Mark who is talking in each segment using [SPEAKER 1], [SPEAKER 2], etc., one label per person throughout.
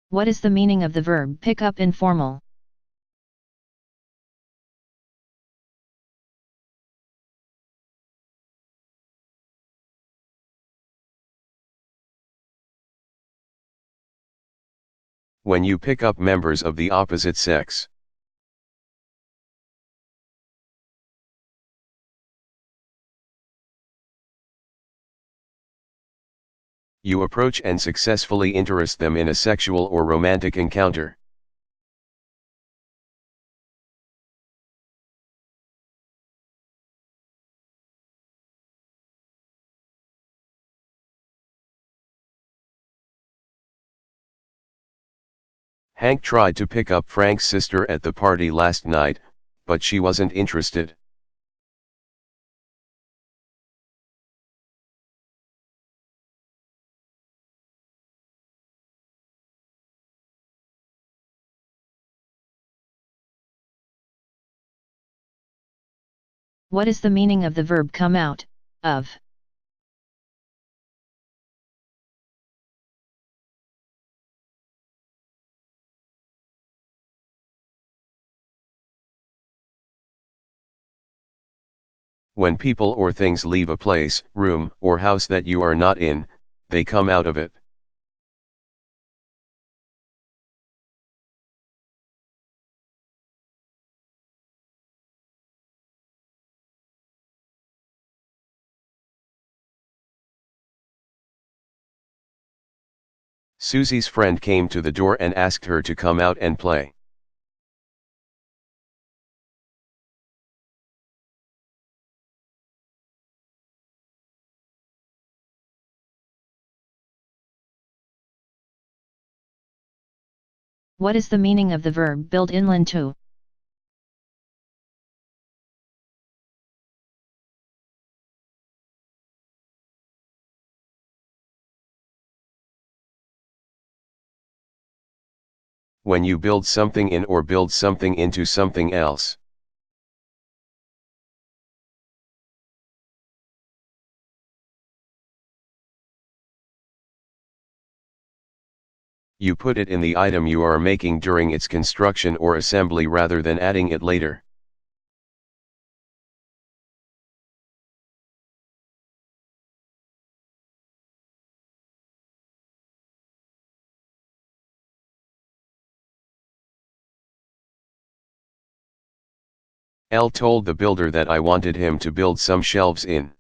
[SPEAKER 1] What is the meaning of the verb pick up in formal?
[SPEAKER 2] When you pick up members of the opposite sex. You approach and successfully interest them in a sexual or romantic encounter. Hank tried to pick up Frank's sister at the party last night, but she wasn't interested.
[SPEAKER 1] What is the meaning of the verb come out of?
[SPEAKER 2] When people or things leave a place, room, or house that you are not in, they come out of it. Susie's friend came to the door and asked her to come out and play.
[SPEAKER 1] What is the meaning of the verb build inland to?
[SPEAKER 2] When you build something in or build something into something else. You put it in the item you are making during its construction or assembly rather than adding it later. L told the builder that I wanted him to build some shelves in.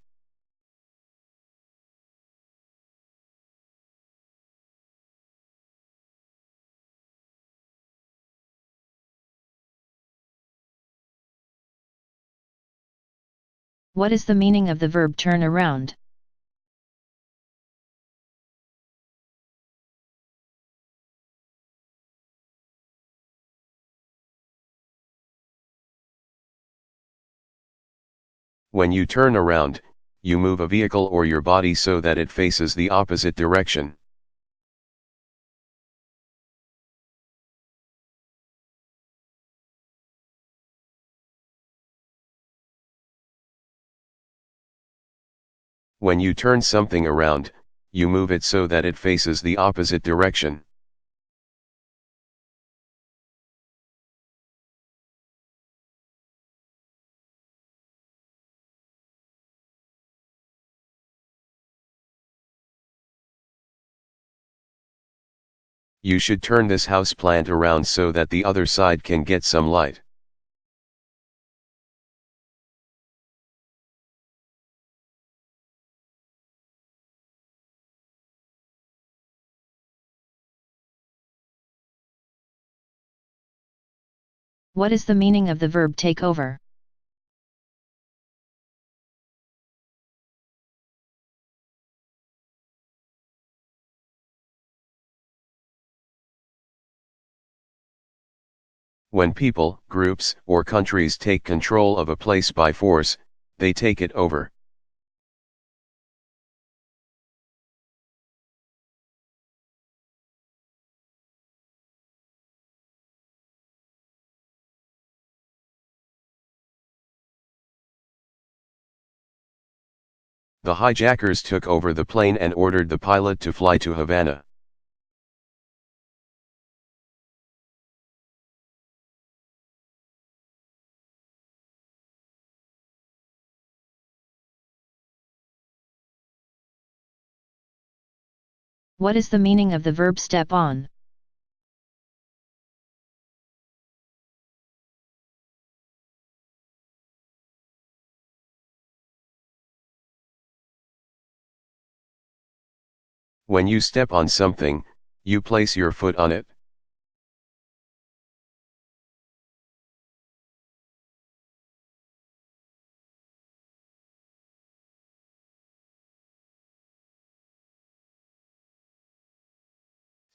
[SPEAKER 1] What is the meaning of the verb turn around?
[SPEAKER 2] When you turn around, you move a vehicle or your body so that it faces the opposite direction. When you turn something around, you move it so that it faces the opposite direction. You should turn this house plant around so that the other side can get some light.
[SPEAKER 1] What is the meaning of the verb take over?
[SPEAKER 2] When people, groups, or countries take control of a place by force, they take it over. The hijackers took over the plane and ordered the pilot to fly to Havana.
[SPEAKER 1] What is the meaning of the verb step on?
[SPEAKER 2] When you step on something, you place your foot on it.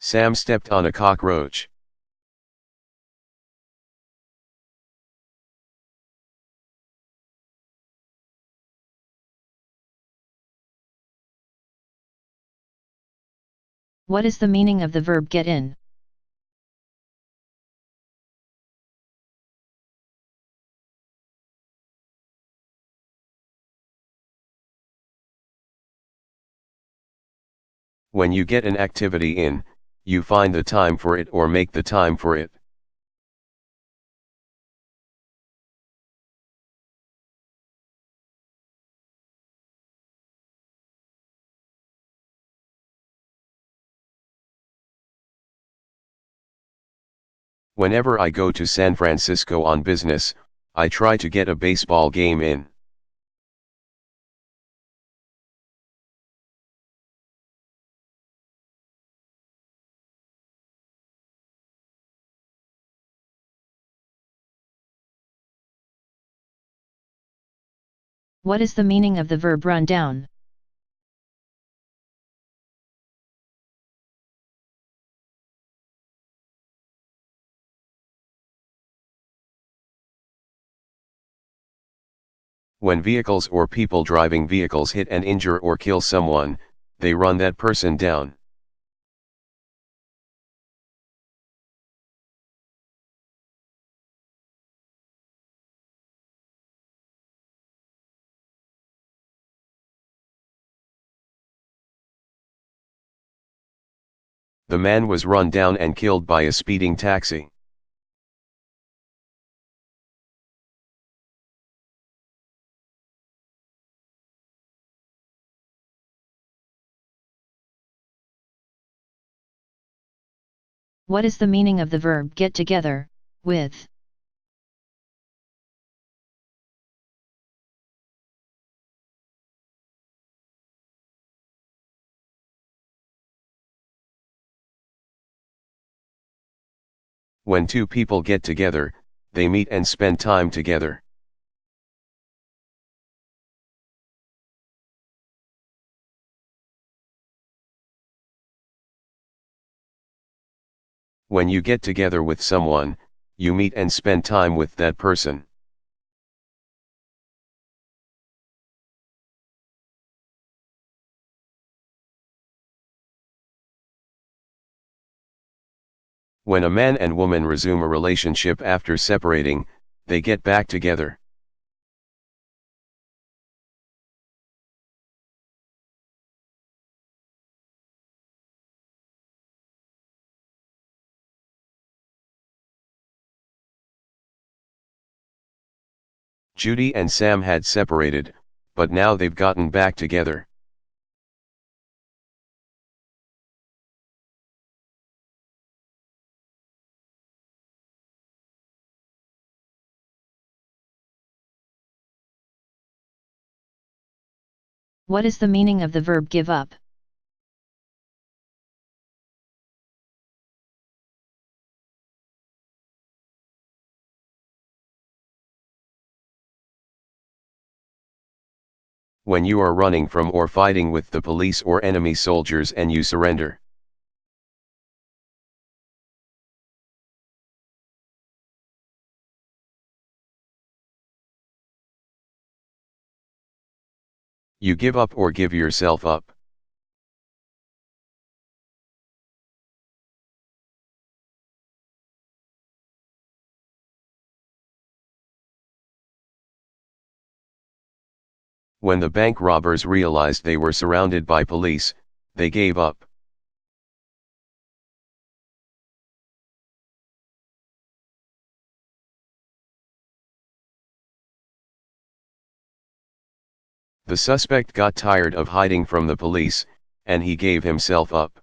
[SPEAKER 2] Sam stepped on a cockroach.
[SPEAKER 1] What is the meaning of the verb get in?
[SPEAKER 2] When you get an activity in, you find the time for it or make the time for it. Whenever I go to San Francisco on business, I try to get a baseball game in.
[SPEAKER 1] What is the meaning of the verb run down?
[SPEAKER 2] When vehicles or people driving vehicles hit and injure or kill someone, they run that person down. The man was run down and killed by a speeding taxi.
[SPEAKER 1] What is the meaning of the verb get together, with?
[SPEAKER 2] When two people get together, they meet and spend time together. When you get together with someone, you meet and spend time with that person. When a man and woman resume a relationship after separating, they get back together. Judy and Sam had separated, but now they've gotten back together.
[SPEAKER 1] What is the meaning of the verb give up?
[SPEAKER 2] When you are running from or fighting with the police or enemy soldiers and you surrender. You give up or give yourself up. When the bank robbers realized they were surrounded by police, they gave up. The suspect got tired of hiding from the police, and he gave himself up.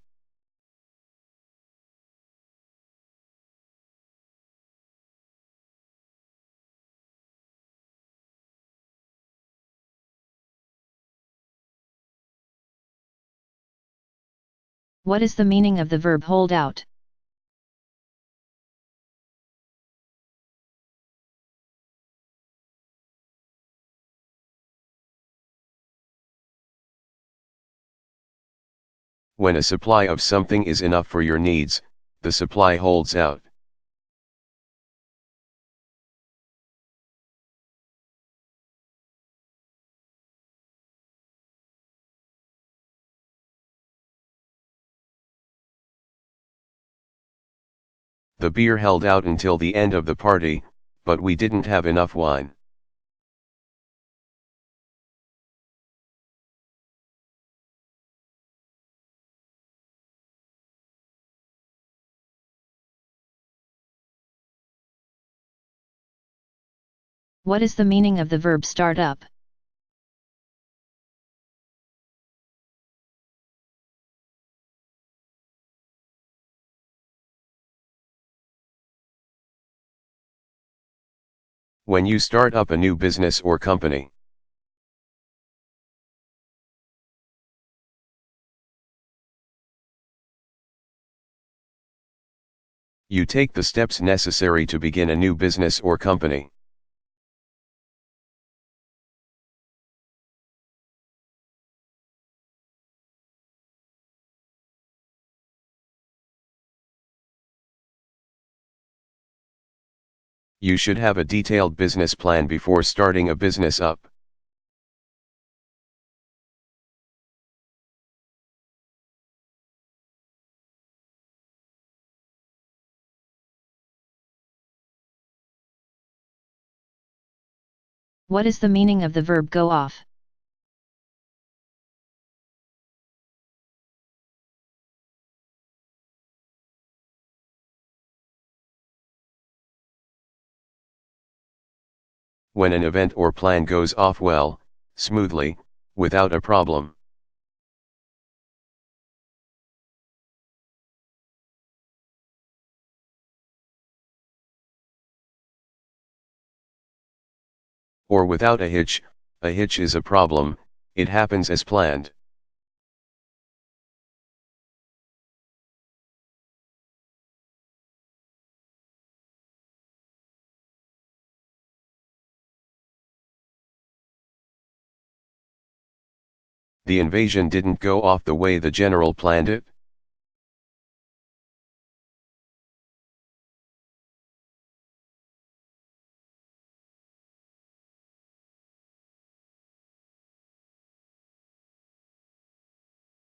[SPEAKER 1] What is the meaning of the verb hold out?
[SPEAKER 2] When a supply of something is enough for your needs, the supply holds out. The beer held out until the end of the party, but we didn't have enough wine.
[SPEAKER 1] What is the meaning of the verb start up?
[SPEAKER 2] When you start up a new business or company. You take the steps necessary to begin a new business or company. You should have a detailed business plan before starting a business up.
[SPEAKER 1] What is the meaning of the verb go off?
[SPEAKER 2] When an event or plan goes off well, smoothly, without a problem. Or without a hitch is a problem, it happens as planned. The invasion didn't go off the way the general planned it.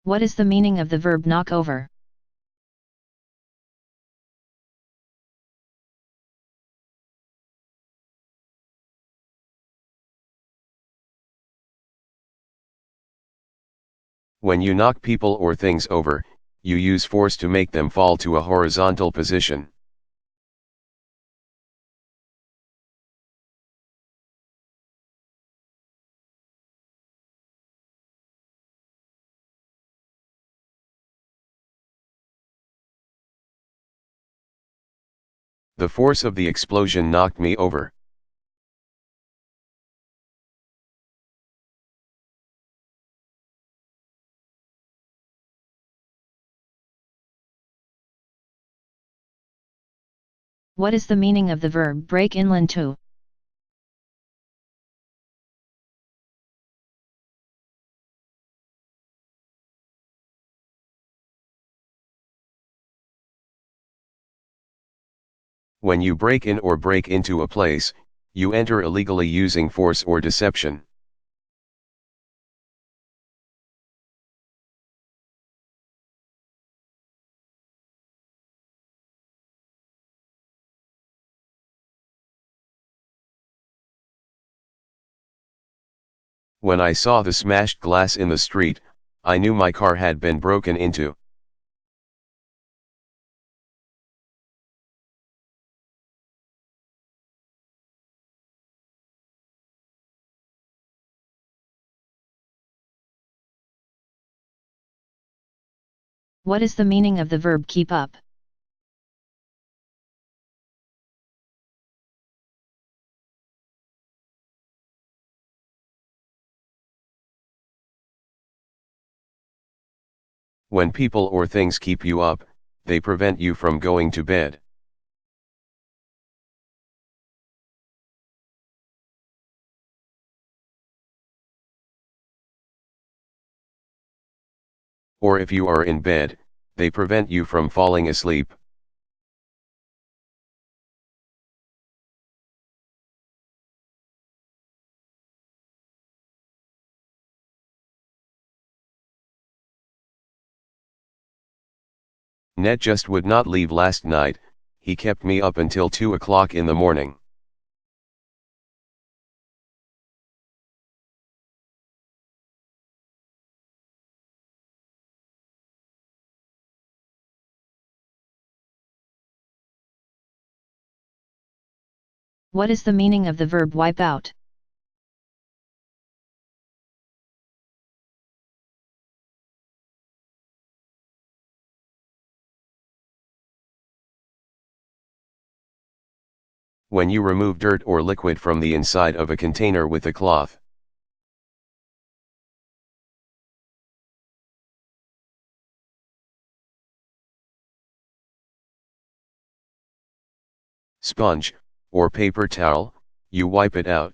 [SPEAKER 1] What is the meaning of the verb knock over?
[SPEAKER 2] When you knock people or things over, you use force to make them fall to a horizontal position. The force of the explosion knocked me over.
[SPEAKER 1] What is the meaning of the verb break inland to?
[SPEAKER 2] When you break in or break into a place, you enter illegally using force or deception. When I saw the smashed glass in the street, I knew my car had been broken into.
[SPEAKER 1] What is the meaning of the verb keep up?
[SPEAKER 2] When people or things keep you up, they prevent you from going to bed. Or if you are in bed, they prevent you from falling asleep. Ned just would not leave last night, he kept me up until 2 o'clock in the morning.
[SPEAKER 1] What is the meaning of the verb wipe out?
[SPEAKER 2] When you remove dirt or liquid from the inside of a container with a cloth. Sponge, or paper towel, you wipe it out.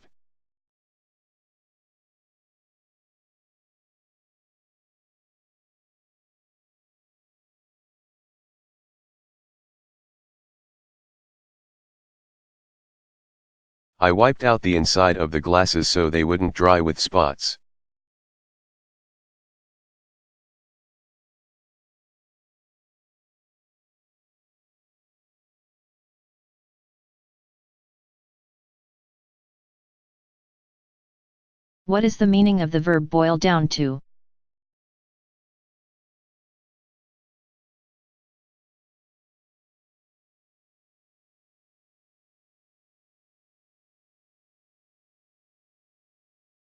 [SPEAKER 2] I wiped out the inside of the glasses so they wouldn't dry with spots.
[SPEAKER 1] What is the meaning of the verb boil down to?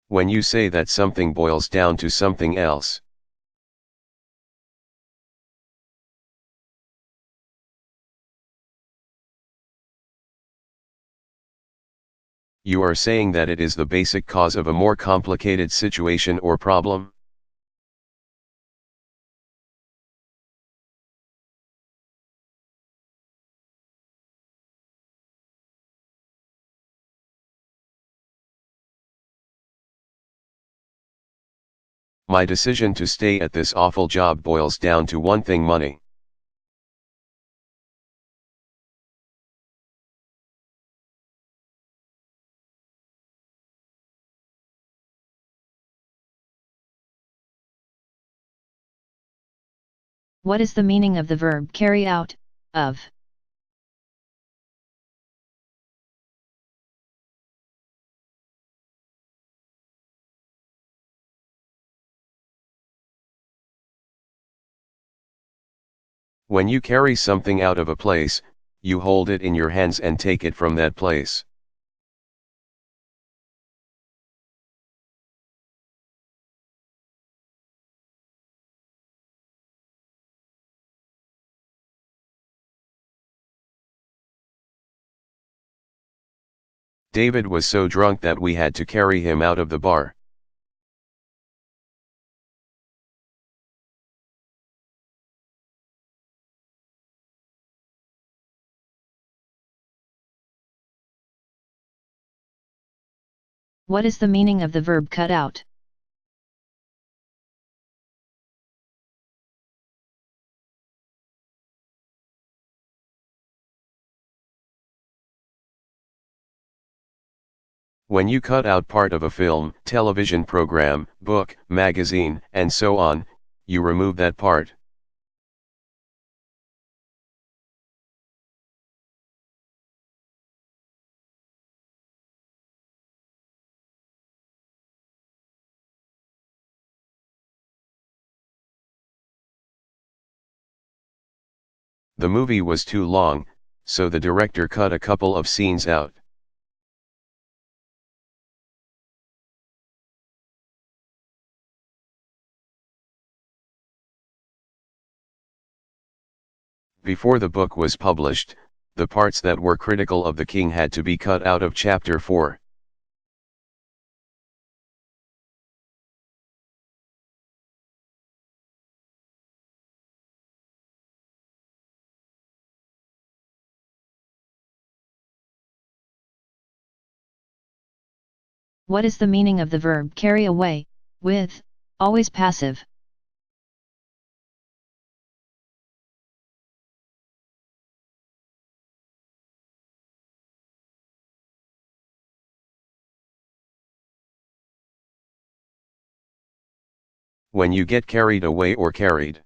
[SPEAKER 2] When you say that something boils down to something else. You are saying that it is the basic cause of a more complicated situation or problem. My decision to stay at this awful job boils down to one thing: money.
[SPEAKER 1] What is the meaning of the verb carry out, of?
[SPEAKER 2] When you carry something out of a place, you hold it in your hands and take it from that place. David was so drunk that we had to carry him out of the bar.
[SPEAKER 1] What is the meaning of the verb cut out?
[SPEAKER 2] When you cut out part of a film, television program, book, magazine, and so on, you remove that part. The movie was too long, so the director cut a couple of scenes out. Before the book was published, the parts that were critical of the king had to be cut out of chapter 4.
[SPEAKER 1] What is the meaning of the verb carry away, with, always passive?
[SPEAKER 2] When you get carried away or carried.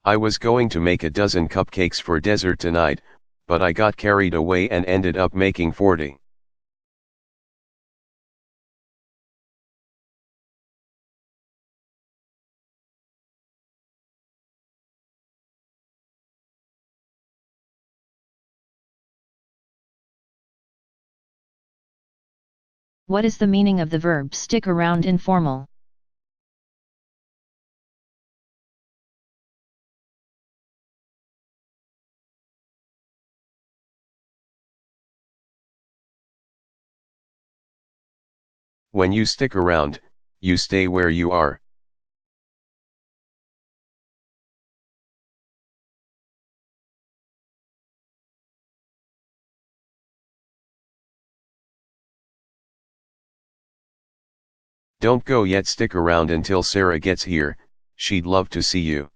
[SPEAKER 2] I was going to make a dozen cupcakes for dessert tonight, but I got carried away and ended up making 40.
[SPEAKER 1] What is the meaning of the verb stick around informal?
[SPEAKER 2] When you stick around, you stay where you are. Don't go yet, stick around until Sarah gets here, she'd love to see you.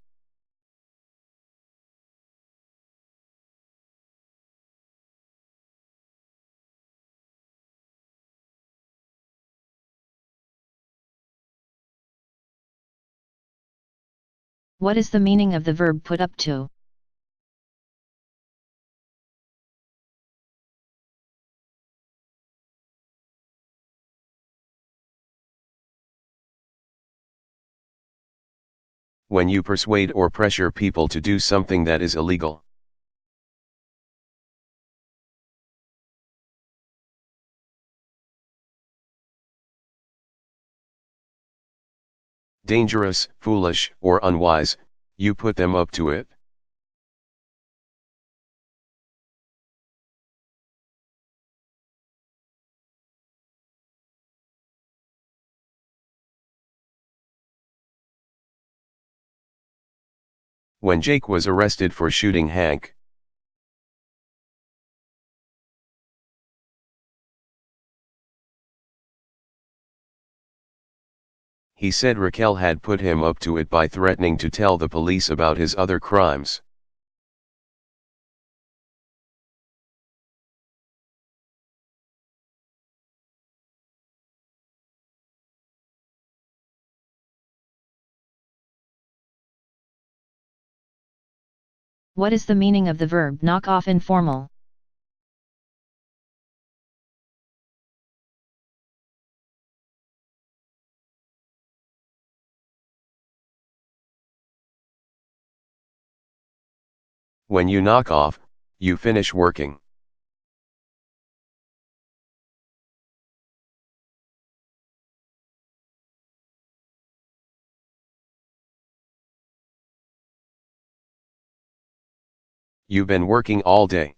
[SPEAKER 1] What is the meaning of the verb put up to?
[SPEAKER 2] When you persuade or pressure people to do something that is illegal. Dangerous, foolish, or unwise, you put them up to it. When Jake was arrested for shooting Hank. He said Raquel had put him up to it by threatening to tell the police about his other crimes.
[SPEAKER 1] What is the meaning of the verb knock off informal?
[SPEAKER 2] When you knock off, you finish working. You've been working all day.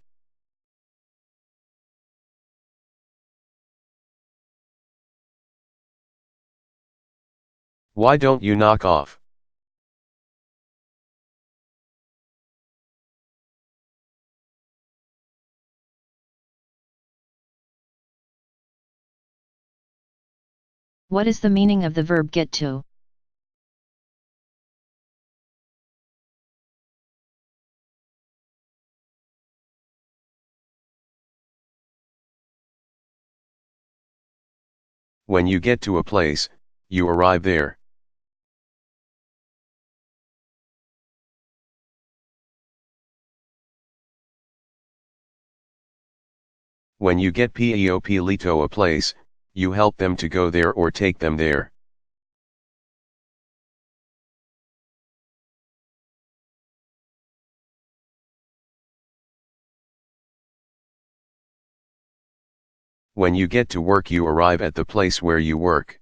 [SPEAKER 2] Why don't you knock off?
[SPEAKER 1] What is the meaning of the verb get to?
[SPEAKER 2] When you get to a place, you arrive there. When you get PEOP a place, you help them to go there or take them there. When you get to work, you arrive at the place where you work.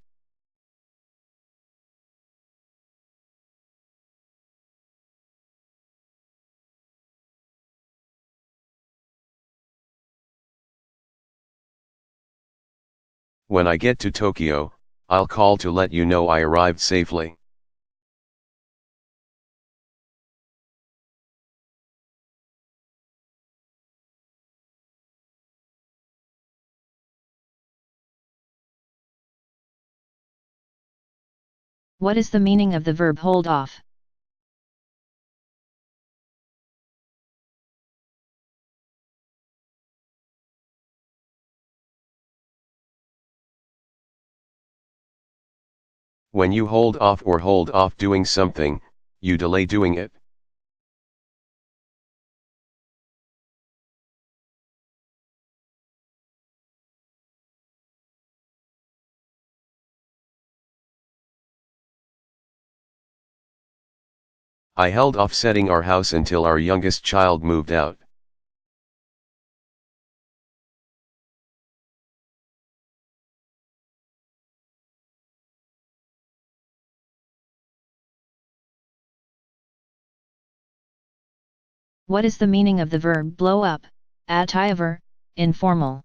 [SPEAKER 2] When I get to Tokyo, I'll call to let you know I arrived safely.
[SPEAKER 1] What is the meaning of the verb hold off?
[SPEAKER 2] When you hold off doing something, you delay doing it. I held off setting our house until our youngest child moved out.
[SPEAKER 1] What is the meaning of the verb blow up, adjective, informal?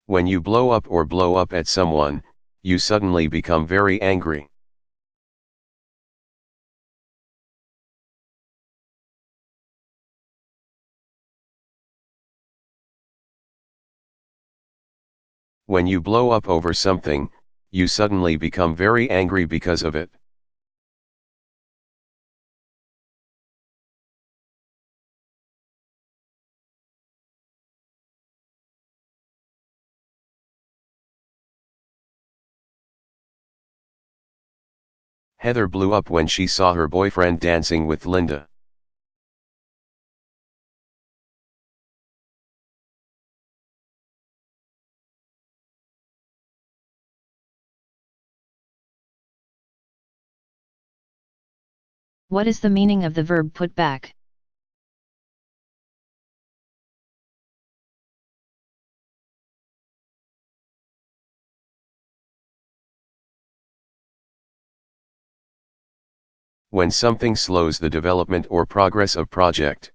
[SPEAKER 2] When you blow up at someone, you suddenly become very angry. When you blow up over something, you suddenly become very angry because of it. Heather blew up when she saw her boyfriend dancing with Linda.
[SPEAKER 1] What is the meaning of the verb put back?
[SPEAKER 2] When something slows the development or progress of project.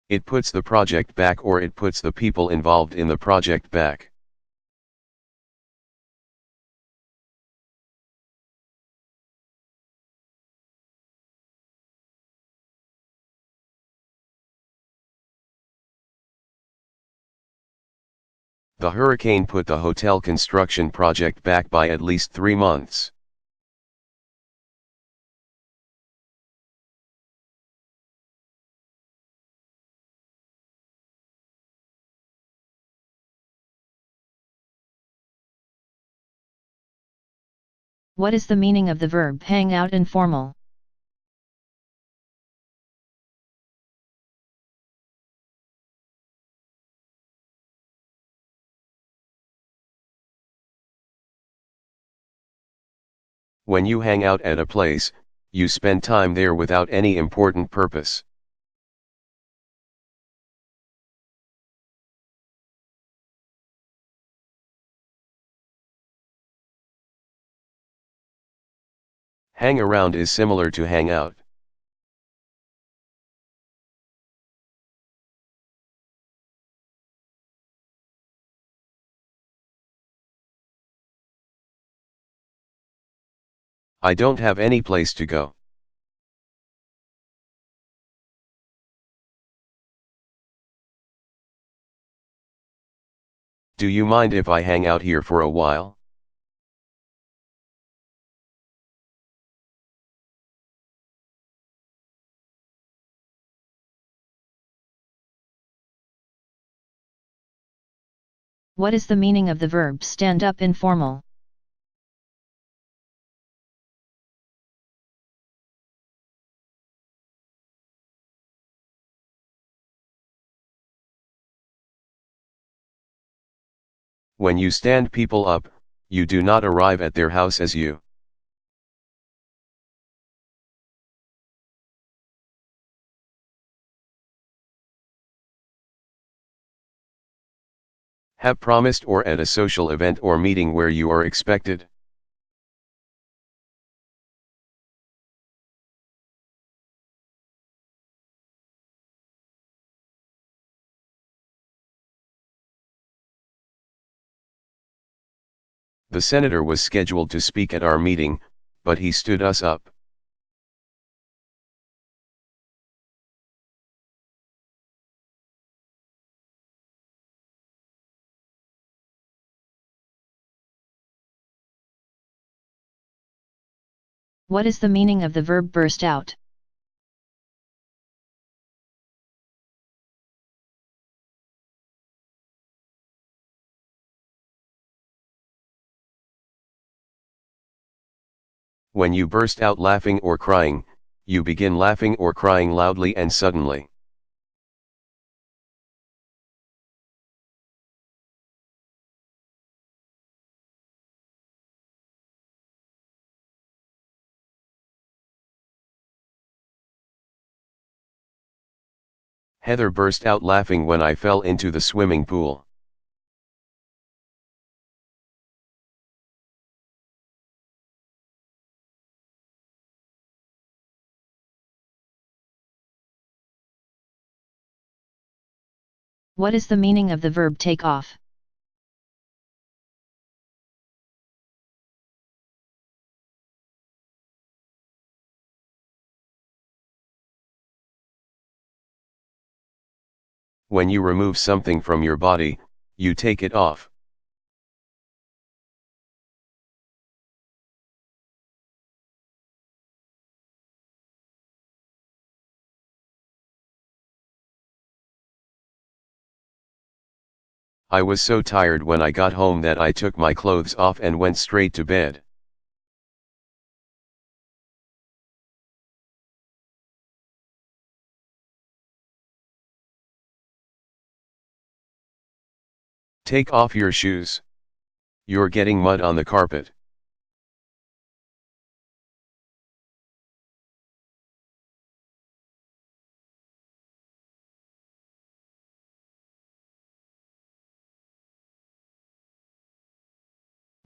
[SPEAKER 2] It puts the project back, or it puts the people involved in the project back. The hurricane put the hotel construction project back by at least 3 months.
[SPEAKER 1] What is the meaning of the verb hang out informal?
[SPEAKER 2] When you hang out at a place, you spend time there without any important purpose. Hang around is similar to hang out. I don't have any place to go. Do you mind if I hang out here for a while?
[SPEAKER 1] What is the meaning of the verb stand up informal?
[SPEAKER 2] When you stand people up, you do not arrive at their house as you. Have promised, or at a social event or meeting where you are expected. The senator was scheduled to speak at our meeting, but he stood us up.
[SPEAKER 1] What is the meaning of the verb burst out?
[SPEAKER 2] When you burst out laughing or crying, you begin laughing or crying loudly and suddenly. Heather burst out laughing when I fell into the swimming pool.
[SPEAKER 1] What is the meaning of the verb take off?
[SPEAKER 2] When you remove something from your body, you take it off. I was so tired when I got home that I took my clothes off and went straight to bed. Take off your shoes. You're getting mud on the carpet.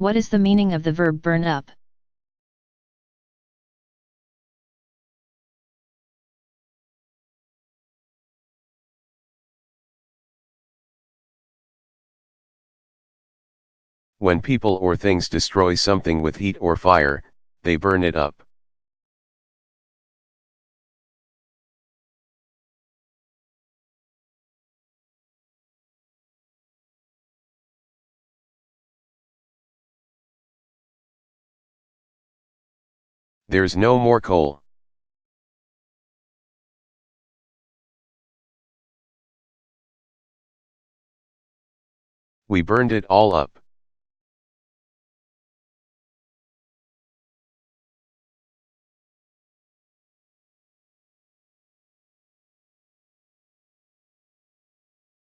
[SPEAKER 1] What is the meaning of the verb burn up?
[SPEAKER 2] When people or things destroy something with heat or fire, they burn it up. There's no more coal. We burned it all up.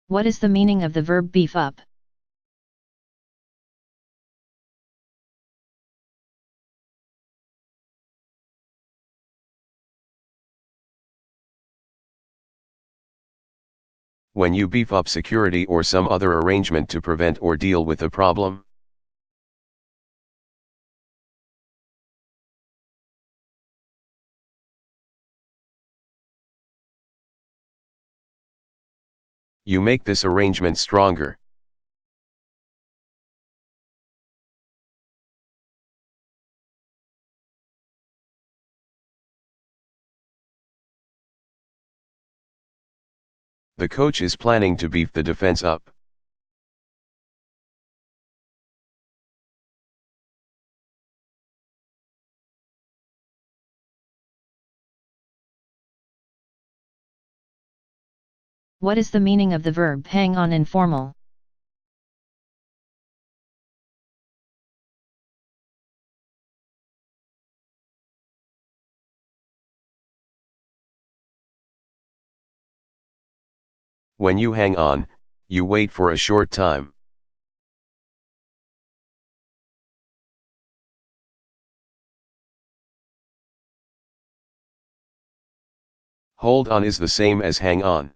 [SPEAKER 1] What is the meaning of the verb beef up?
[SPEAKER 2] When you beef up security or some other arrangement to prevent or deal with a problem. You make this arrangement stronger. The coach is planning to beef the defense up.
[SPEAKER 1] What is the meaning of the verb hang on informal?
[SPEAKER 2] When you hang on, you wait for a short time. Hold on is the same as hang on.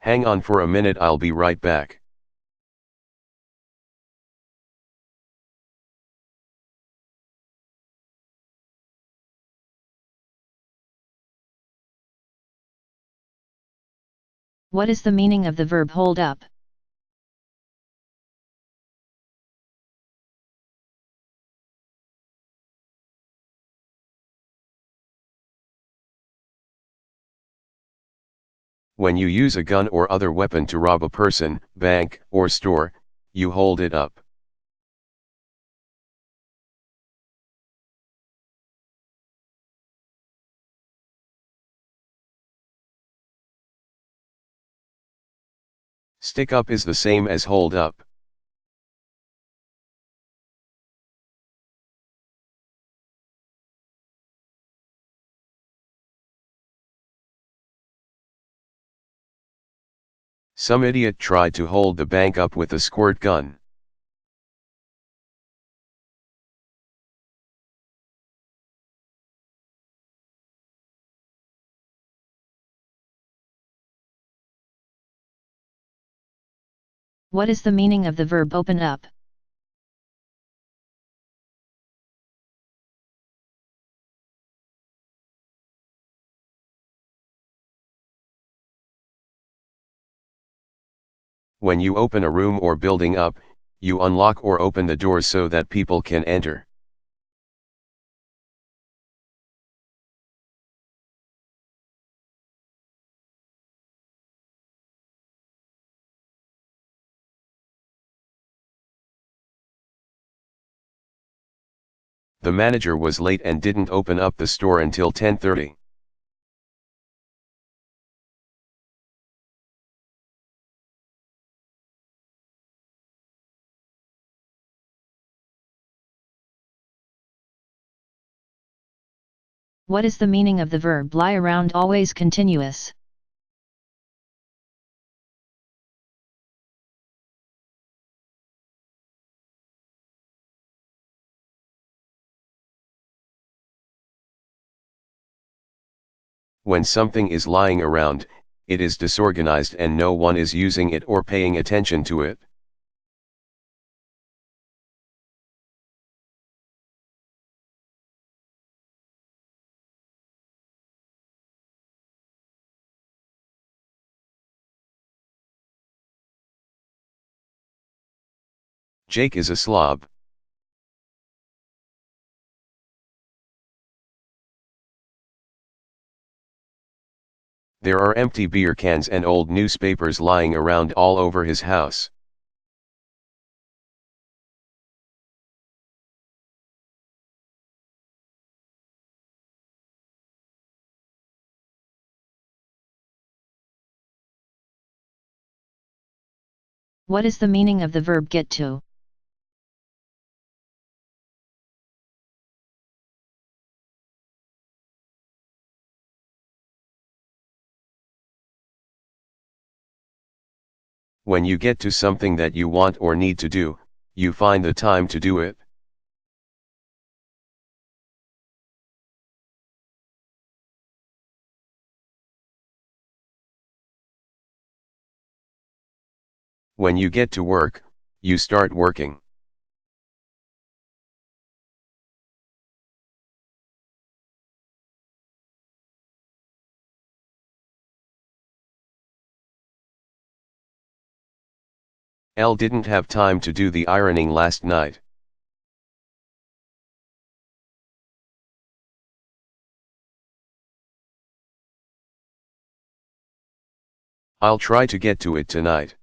[SPEAKER 2] Hang on for a minute, I'll be right back.
[SPEAKER 1] What is the meaning of the verb hold up?
[SPEAKER 2] When you use a gun or other weapon to rob a person, bank, or store, you hold it up. Stick up is the same as hold up. Some idiot tried to hold the bank up with a squirt gun.
[SPEAKER 1] What is the meaning of the verb open up?
[SPEAKER 2] When you open a room or building up, you unlock or open the doors so that people can enter. The manager was late and didn't open up the store until 10:30.
[SPEAKER 1] What is the meaning of the verb lie around always continuous?
[SPEAKER 2] When something is lying around, it is disorganized and no one is using it or paying attention to it. Jake is a slob. There are empty beer cans and old newspapers lying around all over his house.
[SPEAKER 1] What is the meaning of the verb get to?
[SPEAKER 2] When you get to something that you want or need to do, you find the time to do it. When you get to work, you start working. Elle didn't have time to do the ironing last night. I'll try to get to it tonight.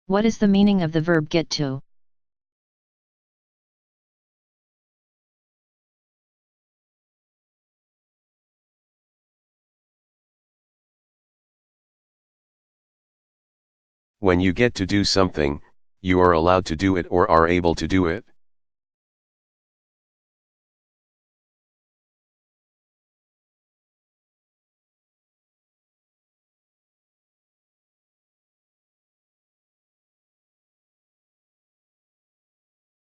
[SPEAKER 1] What is the meaning of the verb get to?
[SPEAKER 2] When you get to do something, you are allowed to do it or are able to do it.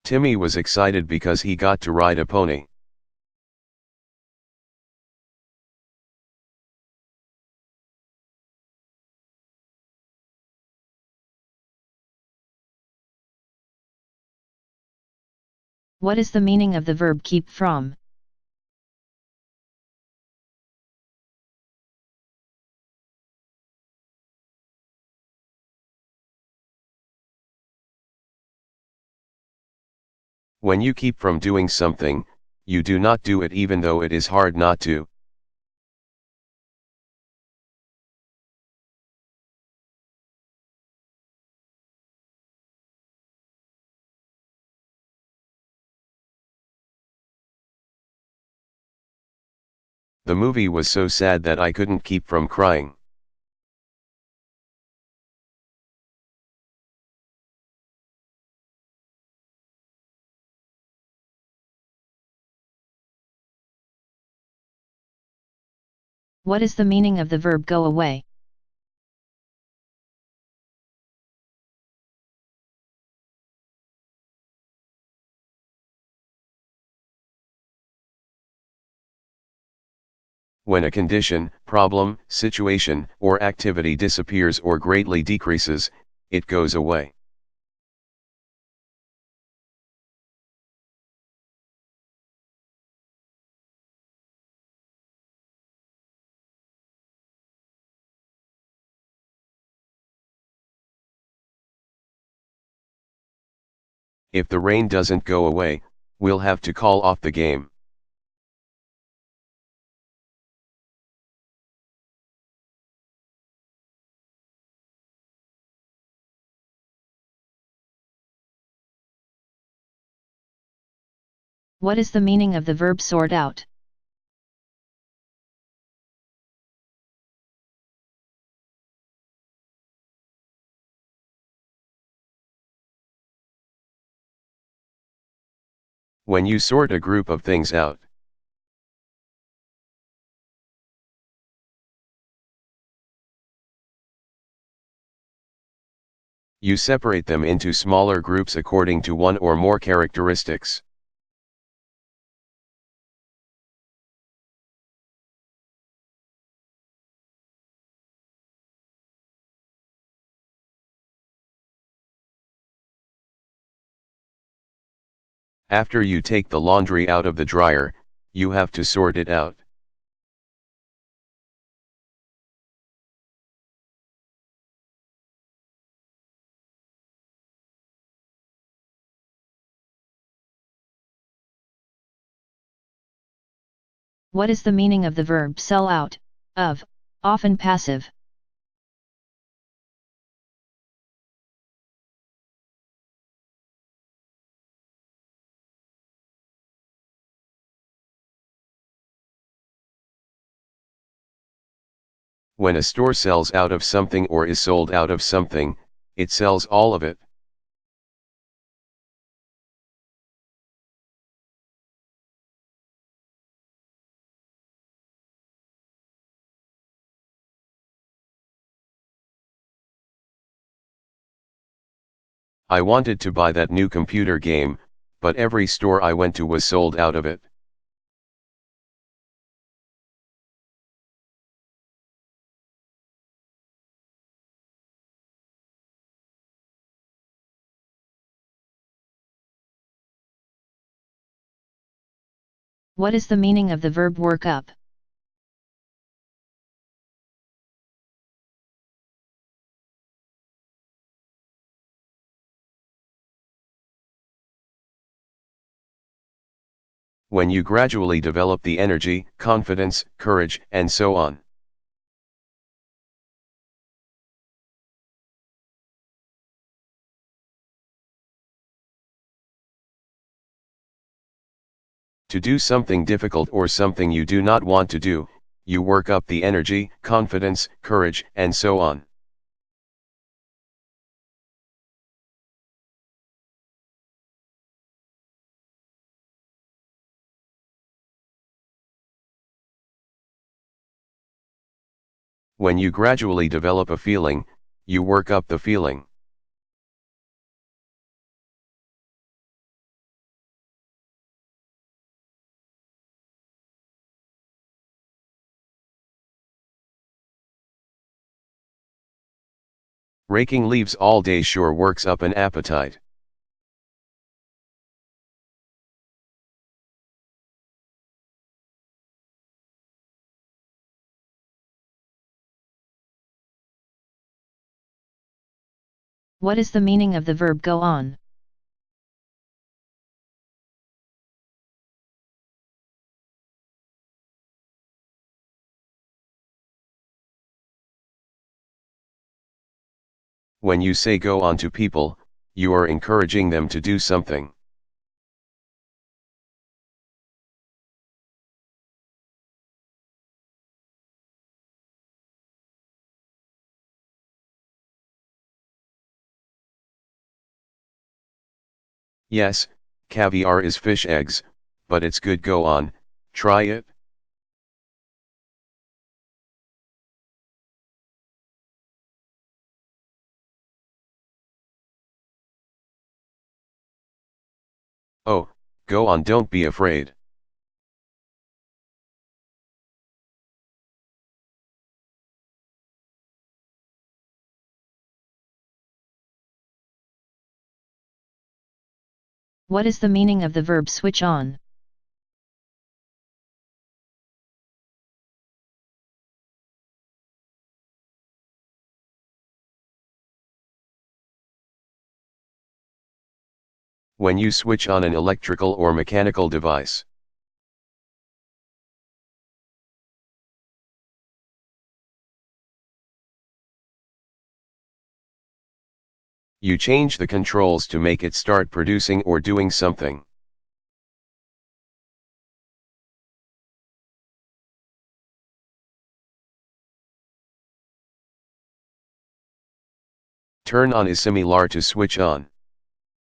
[SPEAKER 2] Timmy was excited because he got to ride a pony.
[SPEAKER 1] What is the meaning of the verb keep from?
[SPEAKER 2] When you keep from doing something, you do not do it even though it is hard not to. The movie was so sad that I couldn't keep from crying.
[SPEAKER 1] What is the meaning of the verb go away?
[SPEAKER 2] When a condition, problem, situation, or activity disappears or greatly decreases, it goes away. If the rain doesn't go away, we'll have to call off the game.
[SPEAKER 1] What is the meaning of the verb sort out?
[SPEAKER 2] When you sort a group of things out. You separate them into smaller groups according to one or more characteristics. After you take the laundry out of the dryer, you have to sort it out.
[SPEAKER 1] What is the meaning of the verb sell out, of, often passive?
[SPEAKER 2] When a store sells out of something or is sold out of something, it sells all of it. I wanted to buy that new computer game, but every store I went to was sold out of it.
[SPEAKER 1] What is the meaning of the verb work up?
[SPEAKER 2] When you gradually develop the energy, confidence, courage, and so on. To do something difficult or something you do not want to do, you work up the energy, confidence, courage, and so on. When you gradually develop a feeling, you work up the feeling. Raking leaves all day sure works up an appetite.
[SPEAKER 1] What is the meaning of the verb go on?
[SPEAKER 2] When you say go on to people, you are encouraging them to do something. Yes, caviar is fish eggs, but it's good, go on, try it. Oh, go on, don't be afraid.
[SPEAKER 1] What is the meaning of the verb switch on?
[SPEAKER 2] When you switch on an electrical or mechanical device. You change the controls to make it start producing or doing something. Turn on is similar to switch on.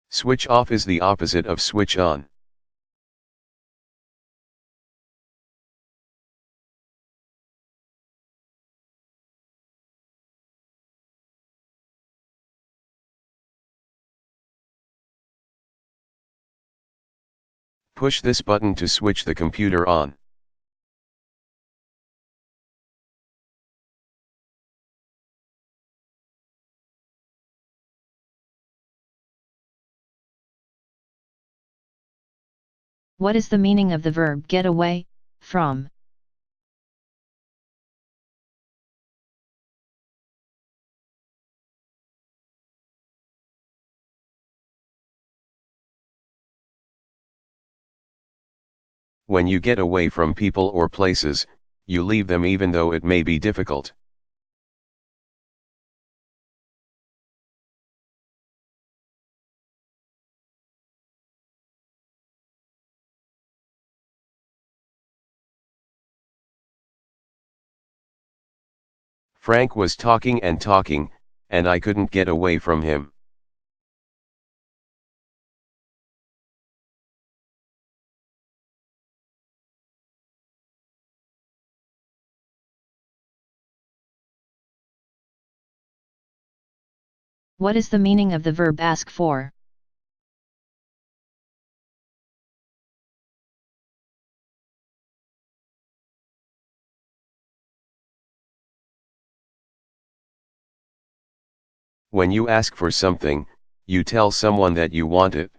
[SPEAKER 2] Switch off is the opposite of switch on. Push this button to switch the computer on.
[SPEAKER 1] What is the meaning of the verb get away from?
[SPEAKER 2] When you get away from people or places, you leave them even though it may be difficult. Frank was talking and talking, and I couldn't get away from him.
[SPEAKER 1] What is the meaning of the verb ask for?
[SPEAKER 2] When you ask for something, you tell someone that you want it.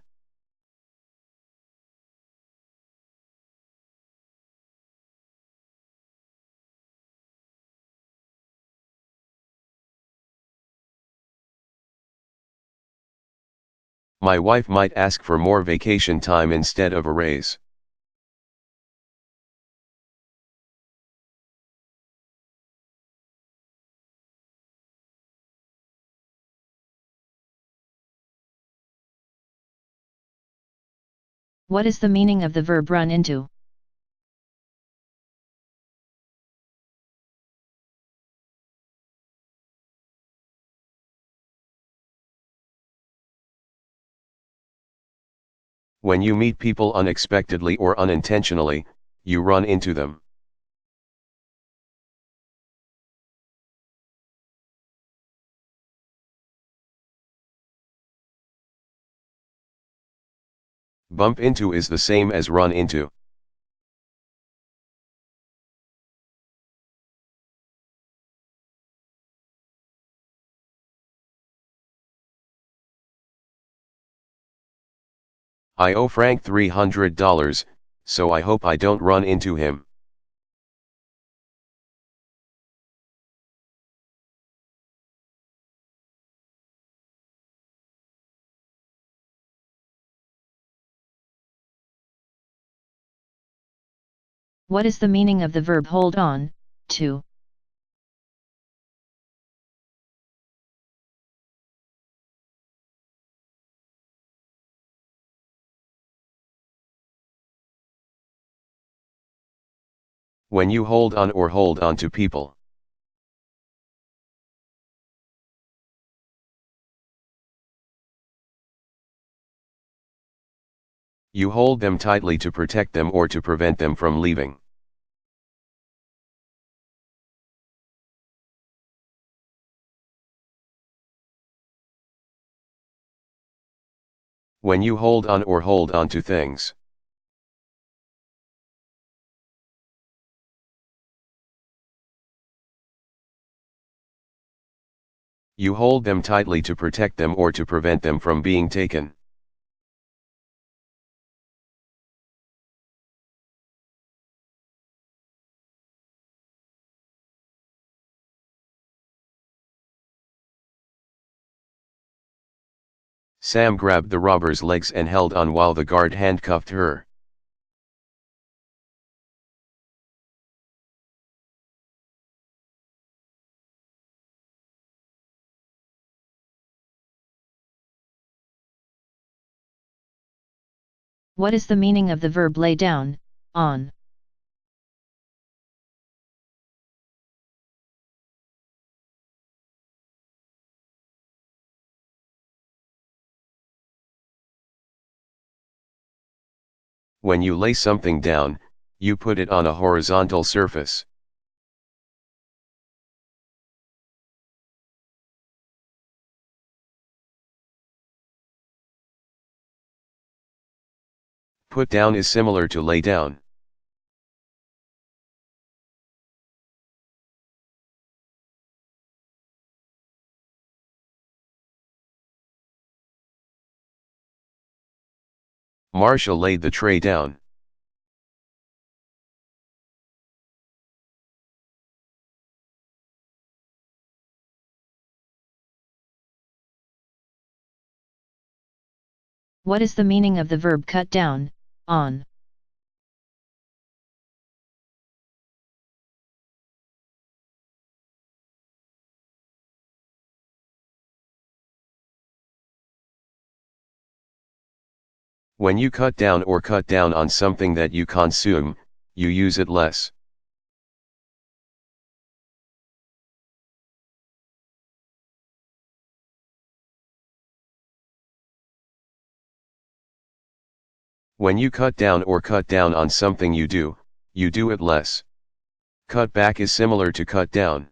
[SPEAKER 2] My wife might ask for more vacation time instead of a raise.
[SPEAKER 1] What is the meaning of the verb run into?
[SPEAKER 2] When you meet people unexpectedly or unintentionally, you run into them. Bump into is the same as run into. I owe Frank $300, so I hope I don't run into him.
[SPEAKER 1] What is the meaning of the verb hold on, to?
[SPEAKER 2] When you hold on or hold on to people. You hold them tightly to protect them or to prevent them from leaving. When you hold on or hold on to things. You hold them tightly to protect them or to prevent them from being taken. Sam grabbed the robber's legs and held on while the guard handcuffed her.
[SPEAKER 1] What is the meaning of the verb lay down, on?
[SPEAKER 2] When you lay something down, you put it on a horizontal surface. Put down is similar to lay down. Marcia laid the tray down.
[SPEAKER 1] What is the meaning of the verb cut down, on?
[SPEAKER 2] When you cut down or cut down on something that you consume, you use it less. When you cut down or cut down on something you do it less. Cut back is similar to cut down.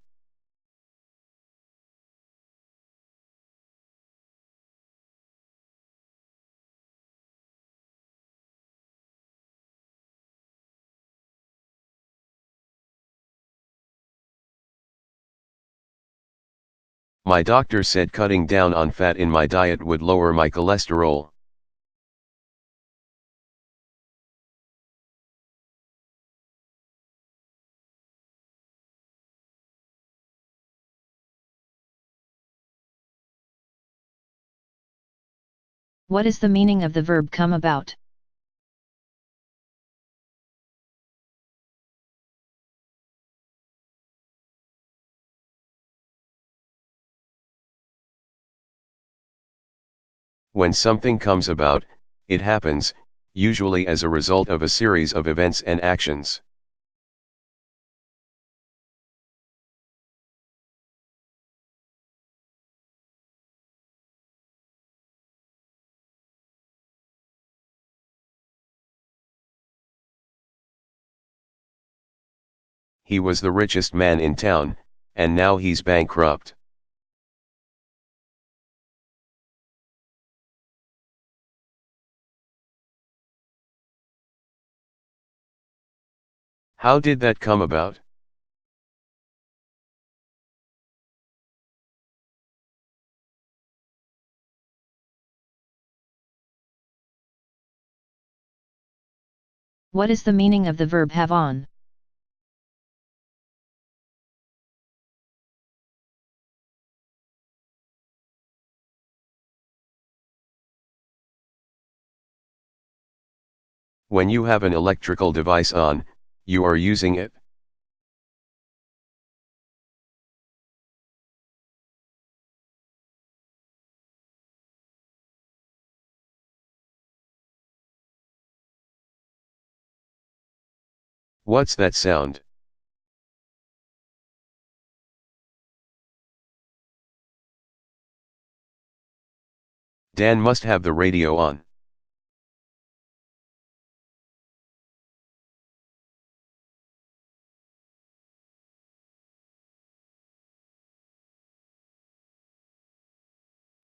[SPEAKER 2] My doctor said cutting down on fat in my diet would lower my cholesterol.
[SPEAKER 1] What is the meaning of the verb come about?
[SPEAKER 2] When something comes about, it happens, usually as a result of a series of events and actions. He was the richest man in town, and now he's bankrupt. How did that come about?
[SPEAKER 1] What is the meaning of the verb have on?
[SPEAKER 2] When you have an electrical device on, You are using it. What's that sound? Dan must have the radio on.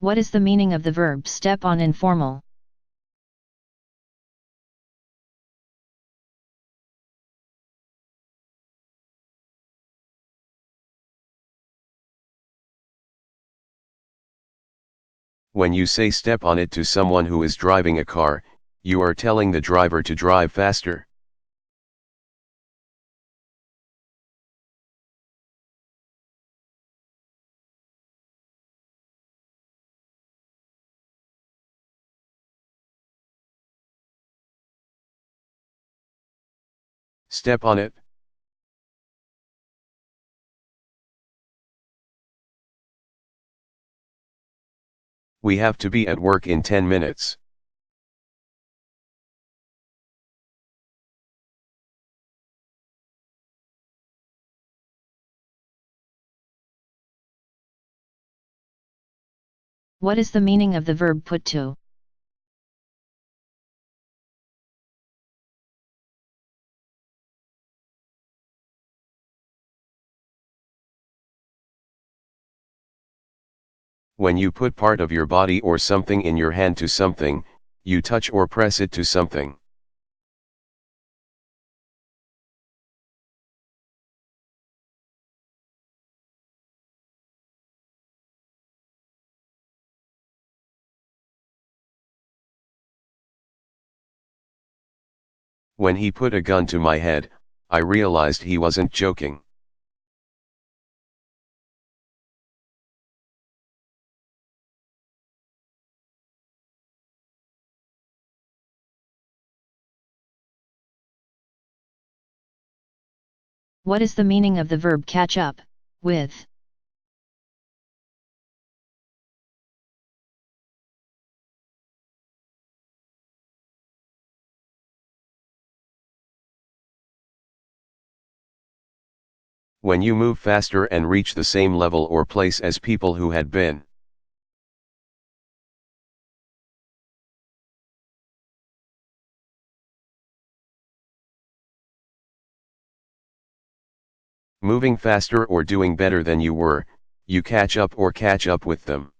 [SPEAKER 1] What is the meaning of the verb step on in formal?
[SPEAKER 2] When you say step on it to someone who is driving a car, you are telling the driver to drive faster. Step on it. We have to be at work in 10 minutes.
[SPEAKER 1] What is the meaning of the verb put to?
[SPEAKER 2] When you put part of your body or something in your hand to something, you touch or press it to something. When he put a gun to my head, I realized he wasn't joking.
[SPEAKER 1] What is the meaning of the verb catch up, with?
[SPEAKER 2] When you move faster and reach the same level or place as people who had been. Moving faster or doing better than you were, you catch up or catch up with them.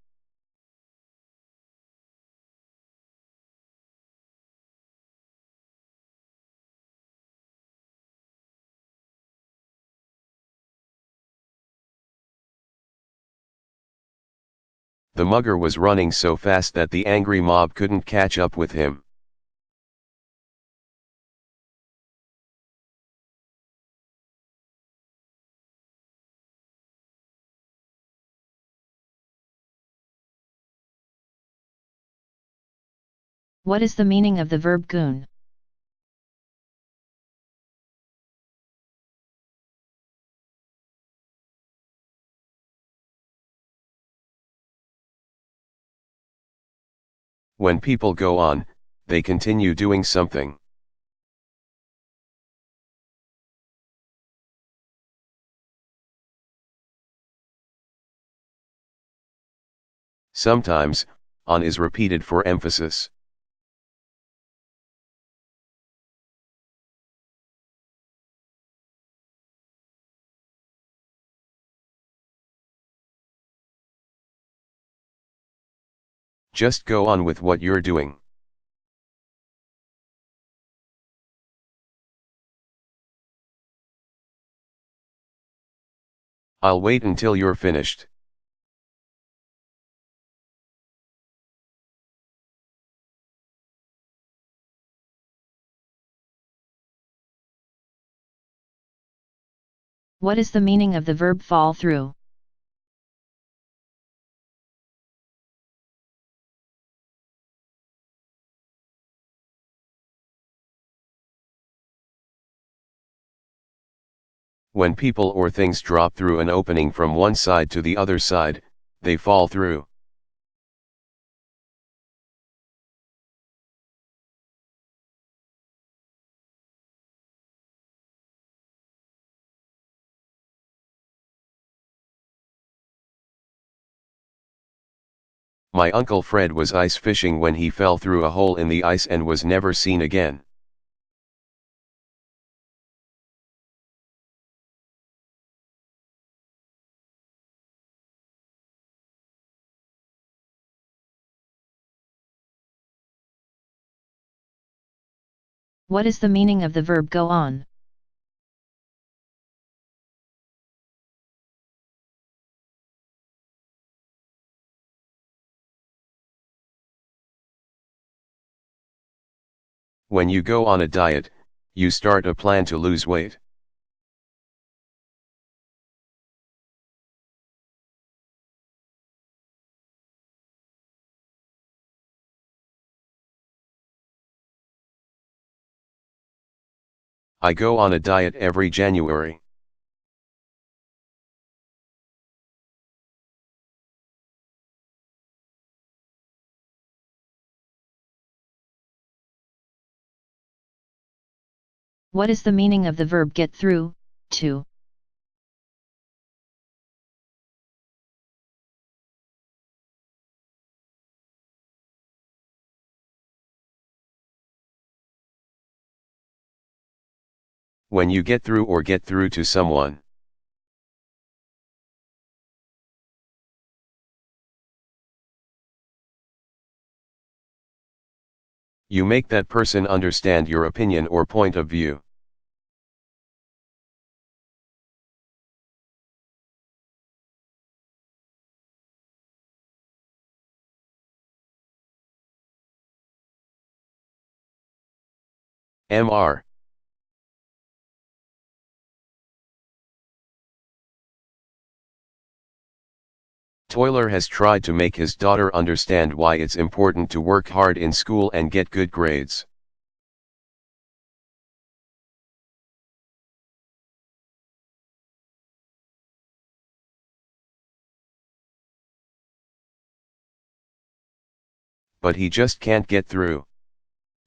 [SPEAKER 2] The mugger was running so fast that the angry mob couldn't catch up with him.
[SPEAKER 1] What is the meaning of the verb goon?
[SPEAKER 2] When people go on, they continue doing something. Sometimes, on is repeated for emphasis. Just go on with what you're doing. I'll wait until you're finished.
[SPEAKER 1] What is the meaning of the verb fall through?
[SPEAKER 2] When people or things drop through an opening from one side to the other side, they fall through. My Uncle Fred was ice fishing when he fell through a hole in the ice and was never seen again.
[SPEAKER 1] What is the meaning of the verb go on?
[SPEAKER 2] When you go on a diet, you start a plan to lose weight. I go on a diet every January.
[SPEAKER 1] What is the meaning of the verb get through, to?
[SPEAKER 2] When you get through or get through to someone. You make that person understand your opinion or point of view. Mr. Toiler has tried to make his daughter understand why it's important to work hard in school and get good grades. But he just can't get through.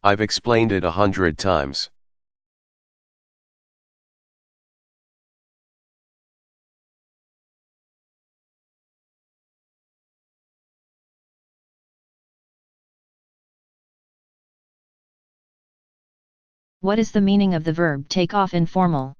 [SPEAKER 2] I've explained it 100 times.
[SPEAKER 1] What is the meaning of the verb take off informal?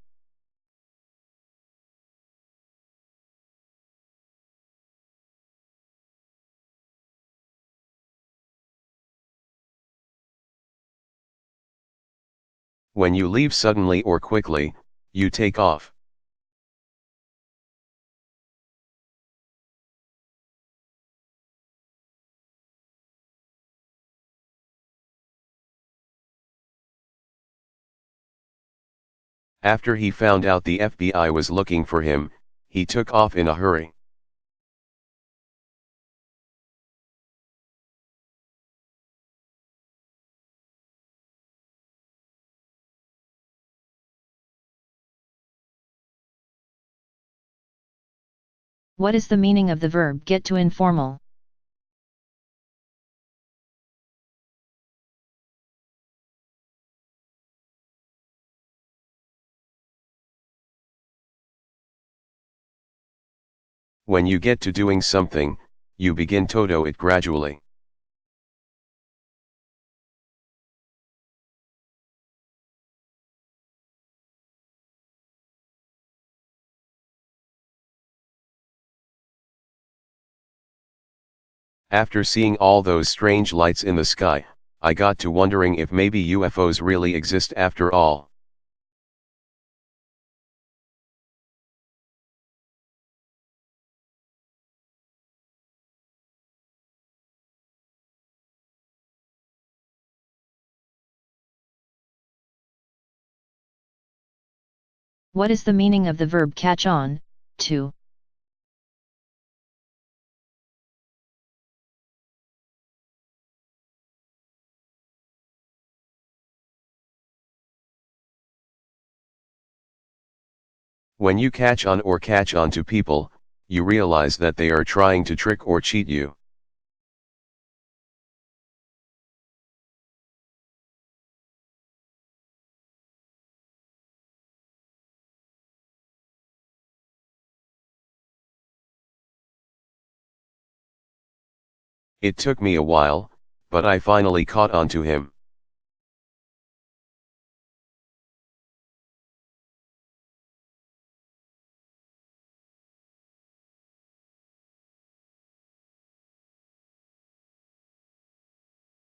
[SPEAKER 2] When you leave suddenly or quickly, you take off. After he found out the FBI was looking for him, he took off in a hurry.
[SPEAKER 1] What is the meaning of the verb get to informal?
[SPEAKER 2] When you get to doing something, you begin to do it gradually. After seeing all those strange lights in the sky, I got to wondering if maybe UFOs really exist after all.
[SPEAKER 1] What is the meaning of the verb catch on, to?
[SPEAKER 2] When you catch on or catch on to people, you realize that they are trying to trick or cheat you. It took me a while, but I finally caught on to him.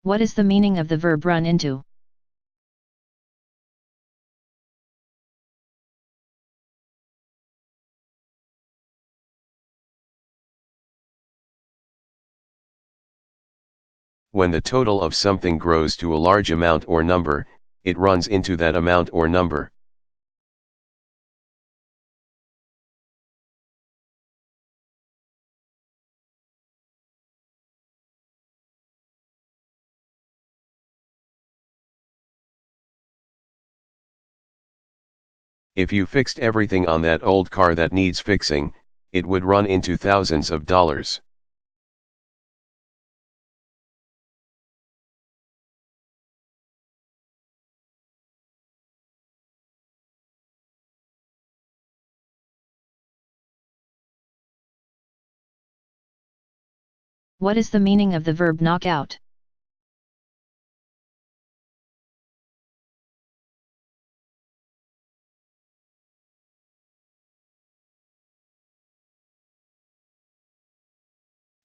[SPEAKER 1] What is the meaning of the verb run into?
[SPEAKER 2] When the total of something grows to a large amount or number, it runs into that amount or number. If you fixed everything on that old car that needs fixing, it would run into thousands of dollars.
[SPEAKER 1] What is the meaning of the verb knock out?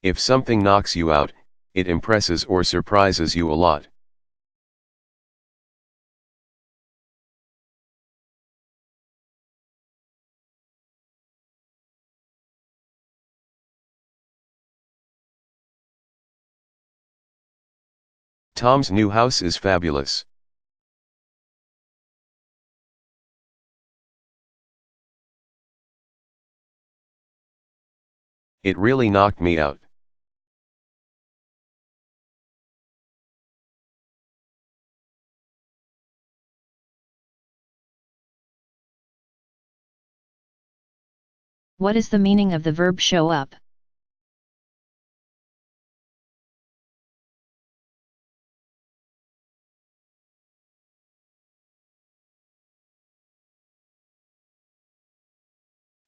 [SPEAKER 2] If something knocks you out, it impresses or surprises you a lot. Tom's new house is fabulous. It really knocked me out.
[SPEAKER 1] What is the meaning of the verb show up?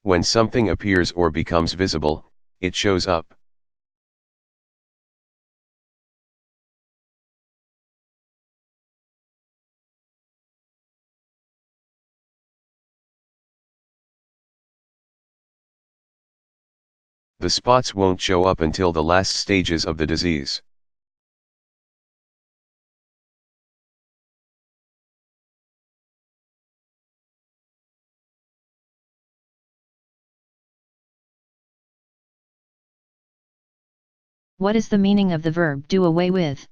[SPEAKER 2] When something appears or becomes visible, it shows up. The spots won't show up until the last stages of the disease.
[SPEAKER 1] What is the meaning of the verb do away with?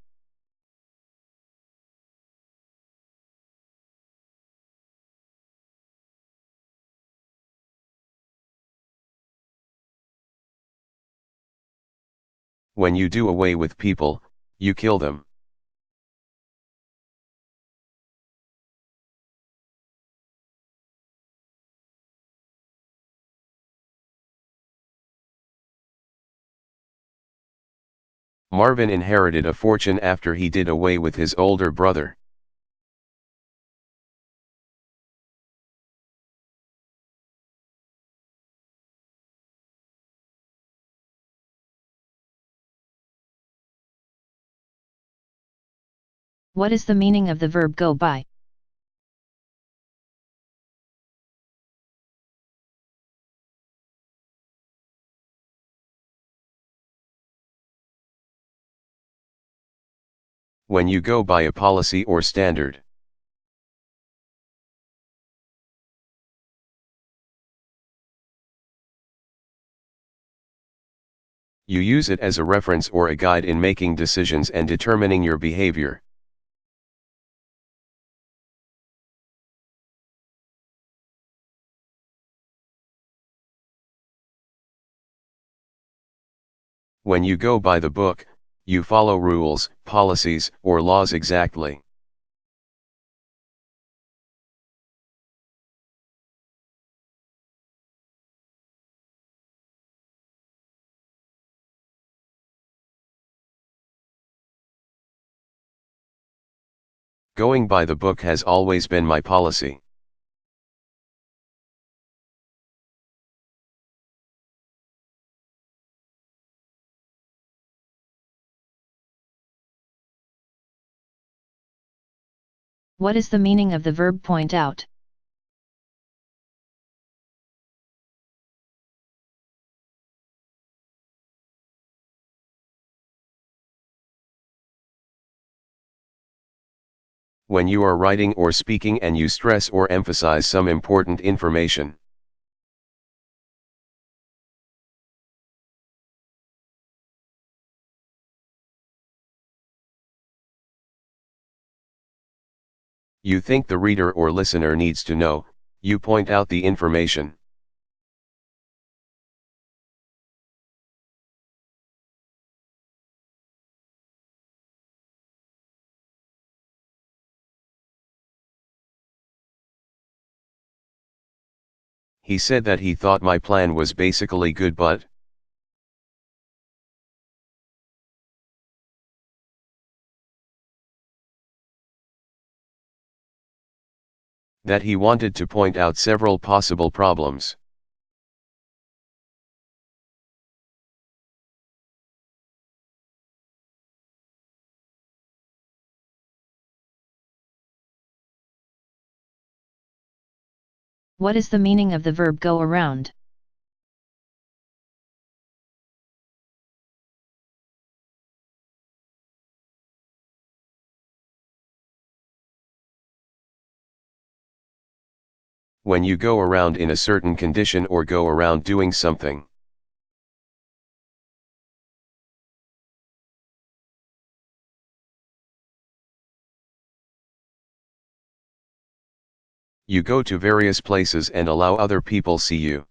[SPEAKER 2] When you do away with people, you kill them. Marvin inherited a fortune after he did away with his older brother.
[SPEAKER 1] What is the meaning of the verb go by?
[SPEAKER 2] When you go by a policy or standard. You use it as a reference or a guide in making decisions and determining your behavior. When you go by the book, you follow rules, policies, or laws exactly. Going by the book has always been my policy.
[SPEAKER 1] What is the meaning of the verb point out?
[SPEAKER 2] When you are writing or speaking and you stress or emphasize some important information. You think the reader or listener needs to know, you point out the information. He said that he thought my plan was basically good, but that he wanted to point out several possible problems.
[SPEAKER 1] What is the meaning of the verb go around?
[SPEAKER 2] When you go around in a certain condition or go around doing something. You go to various places and allow other people see you.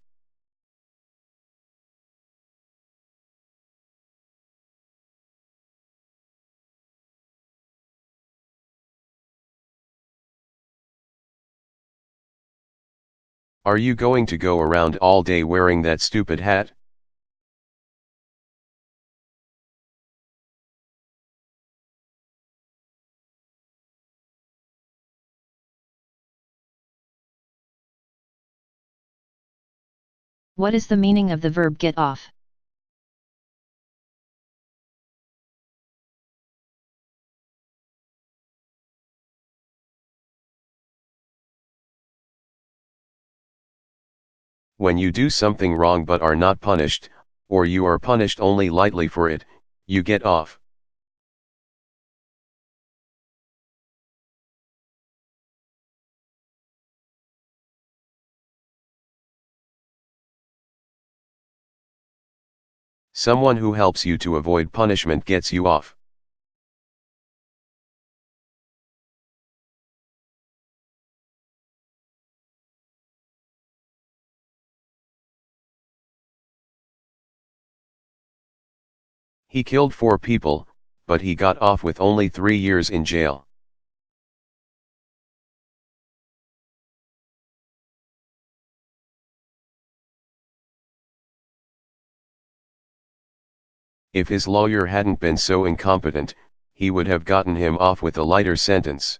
[SPEAKER 2] Are you going to go around all day wearing that stupid hat?
[SPEAKER 1] What is the meaning of the verb get off?
[SPEAKER 2] When you do something wrong but are not punished, or you are punished only lightly for it, you get off. Someone who helps you to avoid punishment gets you off. He killed 4 people, but he got off with only 3 years in jail. If his lawyer hadn't been so incompetent, he would have gotten him off with a lighter sentence.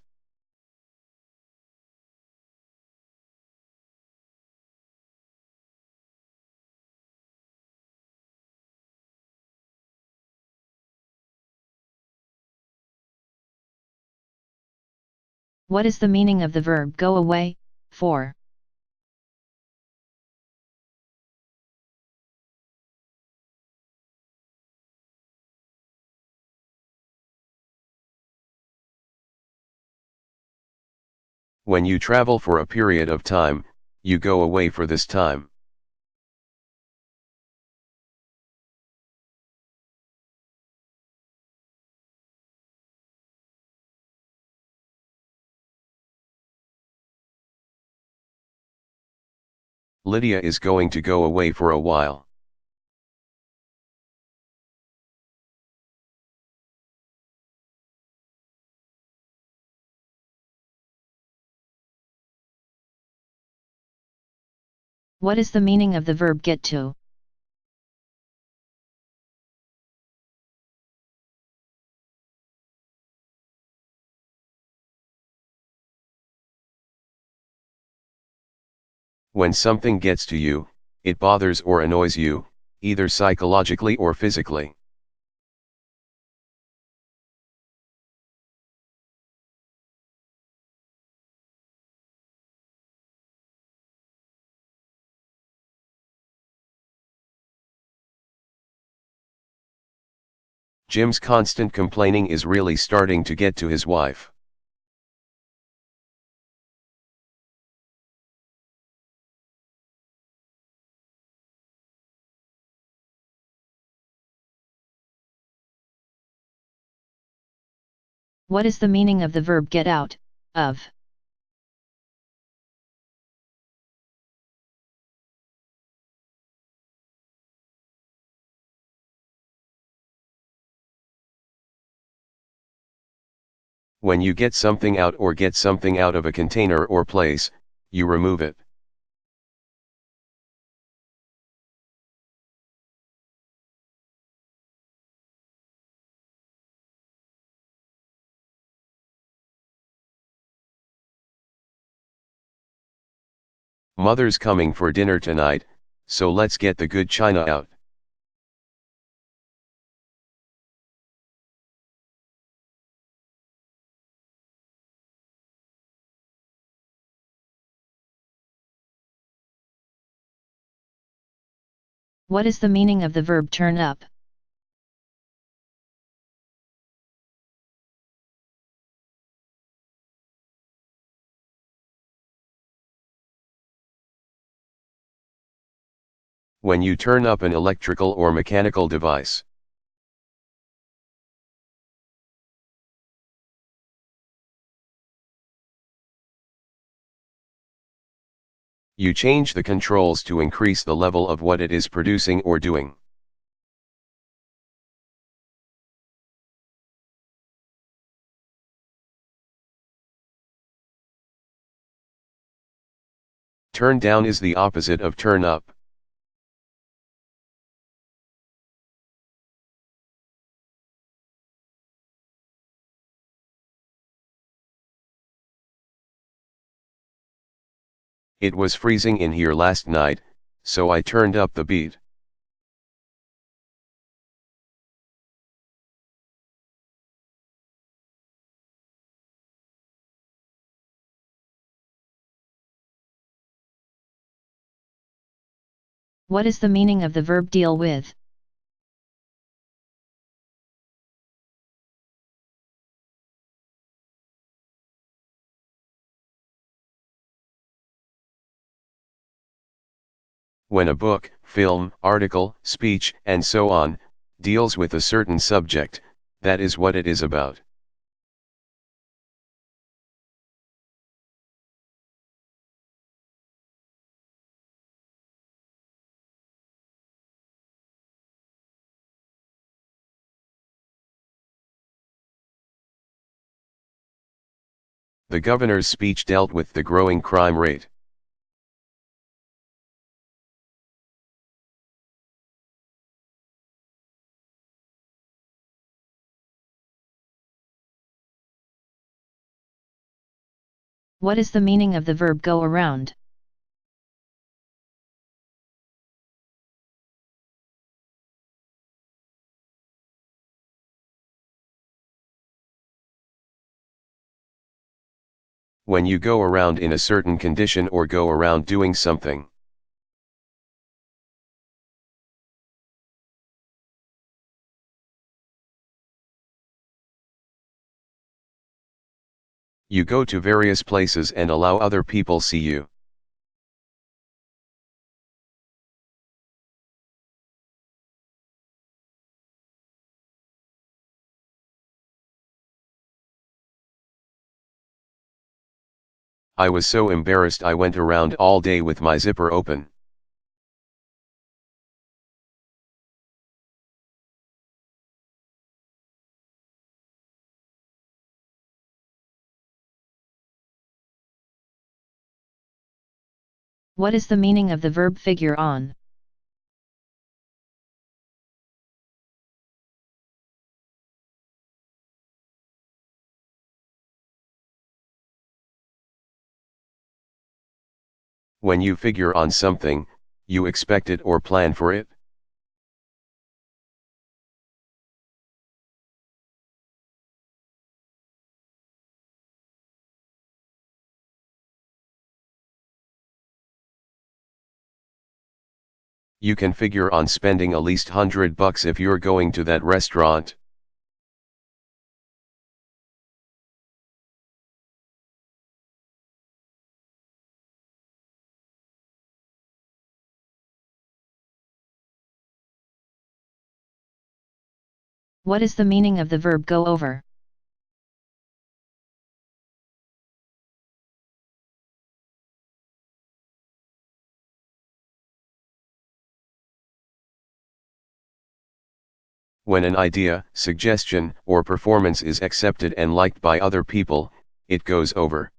[SPEAKER 1] What is the meaning of the verb go away, for?
[SPEAKER 2] When you travel for a period of time, you go away for this time. Lydia is going to go away for a while.
[SPEAKER 1] What is the meaning of the verb get to?
[SPEAKER 2] When something gets to you, it bothers or annoys you, either psychologically or physically. Jim's constant complaining is really starting to get to his wife.
[SPEAKER 1] What is the meaning of the verb get out of?
[SPEAKER 2] When you get something out or get something out of a container or place, you remove it. Mother's coming for dinner tonight, so let's get the good china out.
[SPEAKER 1] What is the meaning of the verb turn up?
[SPEAKER 2] When you turn up an electrical or mechanical device. You change the controls to increase the level of what it is producing or doing. Turn down is the opposite of turn up. It was freezing in here last night, so I turned up the beat.
[SPEAKER 1] What is the meaning of the verb deal with?
[SPEAKER 2] When a book, film, article, speech, and so on, deals with a certain subject, that is what it is about. The governor's speech dealt with the growing crime rate.
[SPEAKER 1] What is the meaning of the verb go around?
[SPEAKER 2] When you go around in a certain condition or go around doing something. You go to various places and allow other people see you. I was so embarrassed I went around all day with my zipper open.
[SPEAKER 1] What is the meaning of the verb figure on?
[SPEAKER 2] When you figure on something, you expect it or plan for it. You can figure on spending at least $100 if you're going to that restaurant.
[SPEAKER 1] What is the meaning of the verb go over?
[SPEAKER 2] When an idea, suggestion, or performance is accepted and liked by other people, it goes over.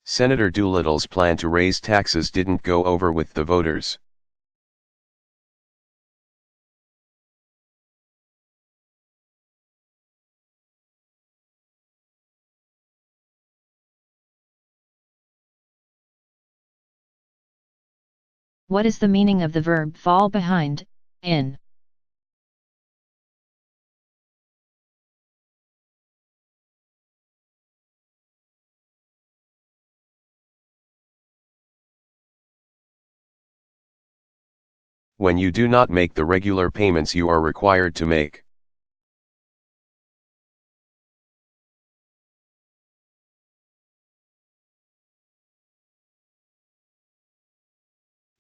[SPEAKER 2] Senator Doolittle's plan to raise taxes didn't go over with the voters.
[SPEAKER 1] What is the meaning of the verb fall behind, in?
[SPEAKER 2] When you do not make the regular payments you are required to make.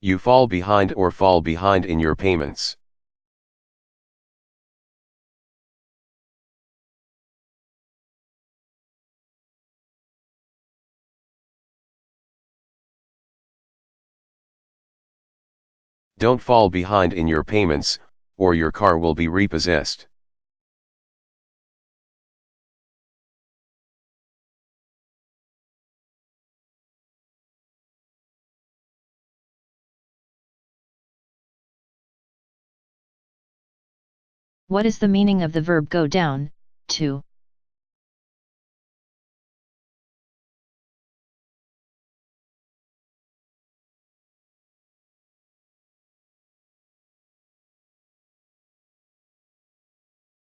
[SPEAKER 2] You fall behind or fall behind in your payments. Don't fall behind in your payments, or your car will be repossessed.
[SPEAKER 1] What is the meaning of the verb go down, to?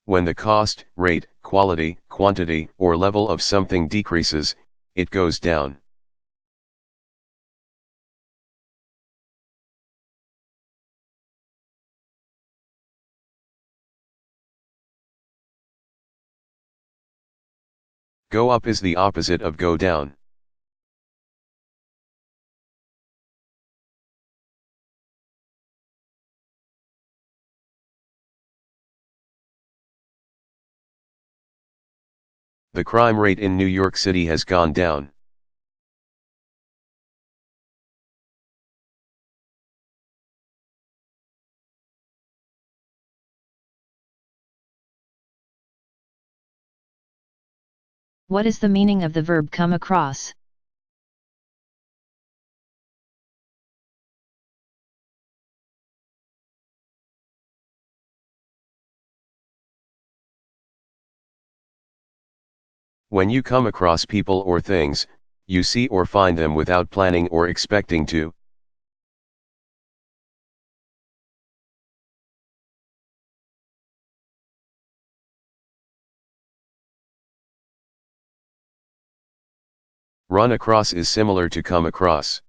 [SPEAKER 2] When the cost, rate, quality, quantity, or level of something decreases, it goes down. Go up is the opposite of go down. The crime rate in New York City has gone down.
[SPEAKER 1] What is the meaning of the verb come across?
[SPEAKER 2] When you come across people or things, you see or find them without planning or expecting to. Run across is similar to come across.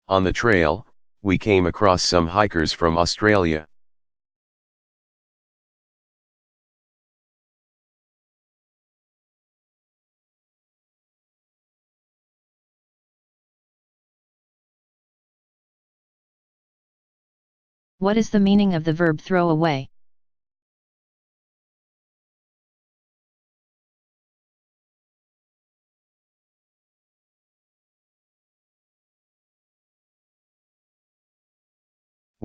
[SPEAKER 2] On the trail, we came across some hikers from Australia.
[SPEAKER 1] What is the meaning of the verb throw away?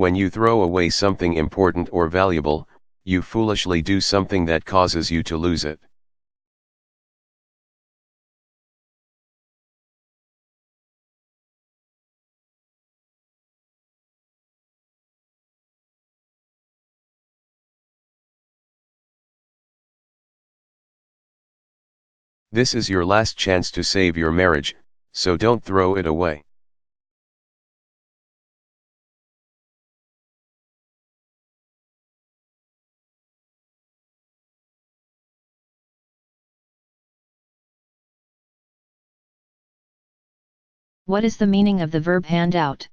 [SPEAKER 2] When you throw away something important or valuable, you foolishly do something that causes you to lose it. This is your last chance to save your marriage, so don't throw it away.
[SPEAKER 1] What is the meaning of the verb hand out?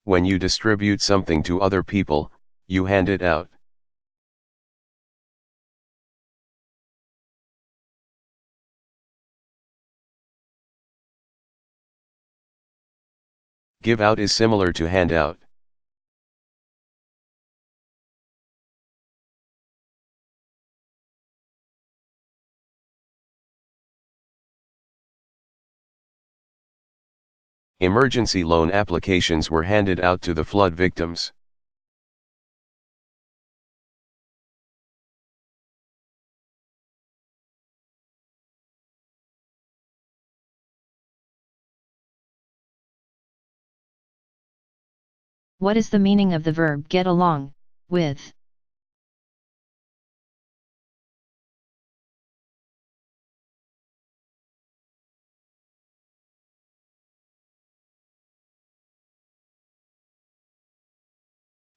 [SPEAKER 2] When you distribute something to other people, you hand it out. Give out is similar to hand out. Emergency loan applications were handed out to the flood victims.
[SPEAKER 1] What is the meaning of the verb get along with?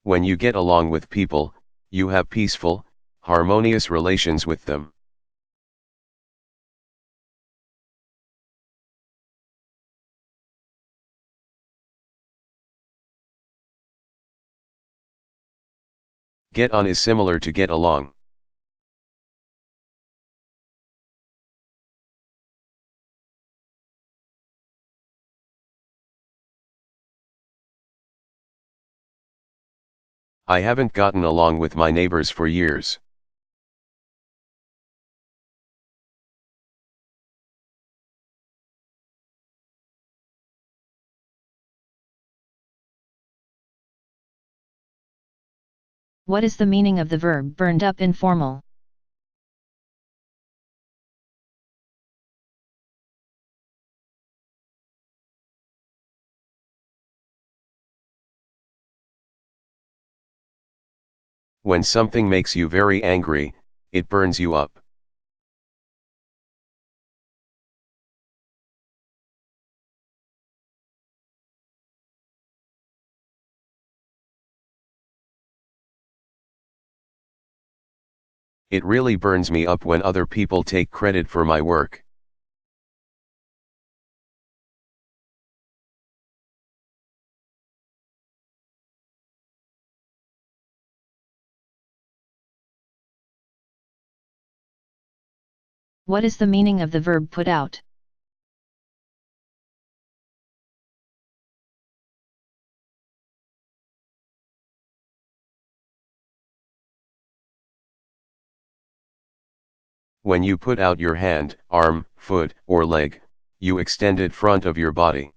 [SPEAKER 2] When you get along with people, you have peaceful, harmonious relations with them. Get on is similar to get along. I haven't gotten along with my neighbors for years.
[SPEAKER 1] What is the meaning of the verb burned up informal?
[SPEAKER 2] When something makes you very angry, it burns you up. It really burns me up when other people take credit for my work.
[SPEAKER 1] What is the meaning of the verb put out?
[SPEAKER 2] When you put out your hand, arm, foot, or leg, you extend it front of your body.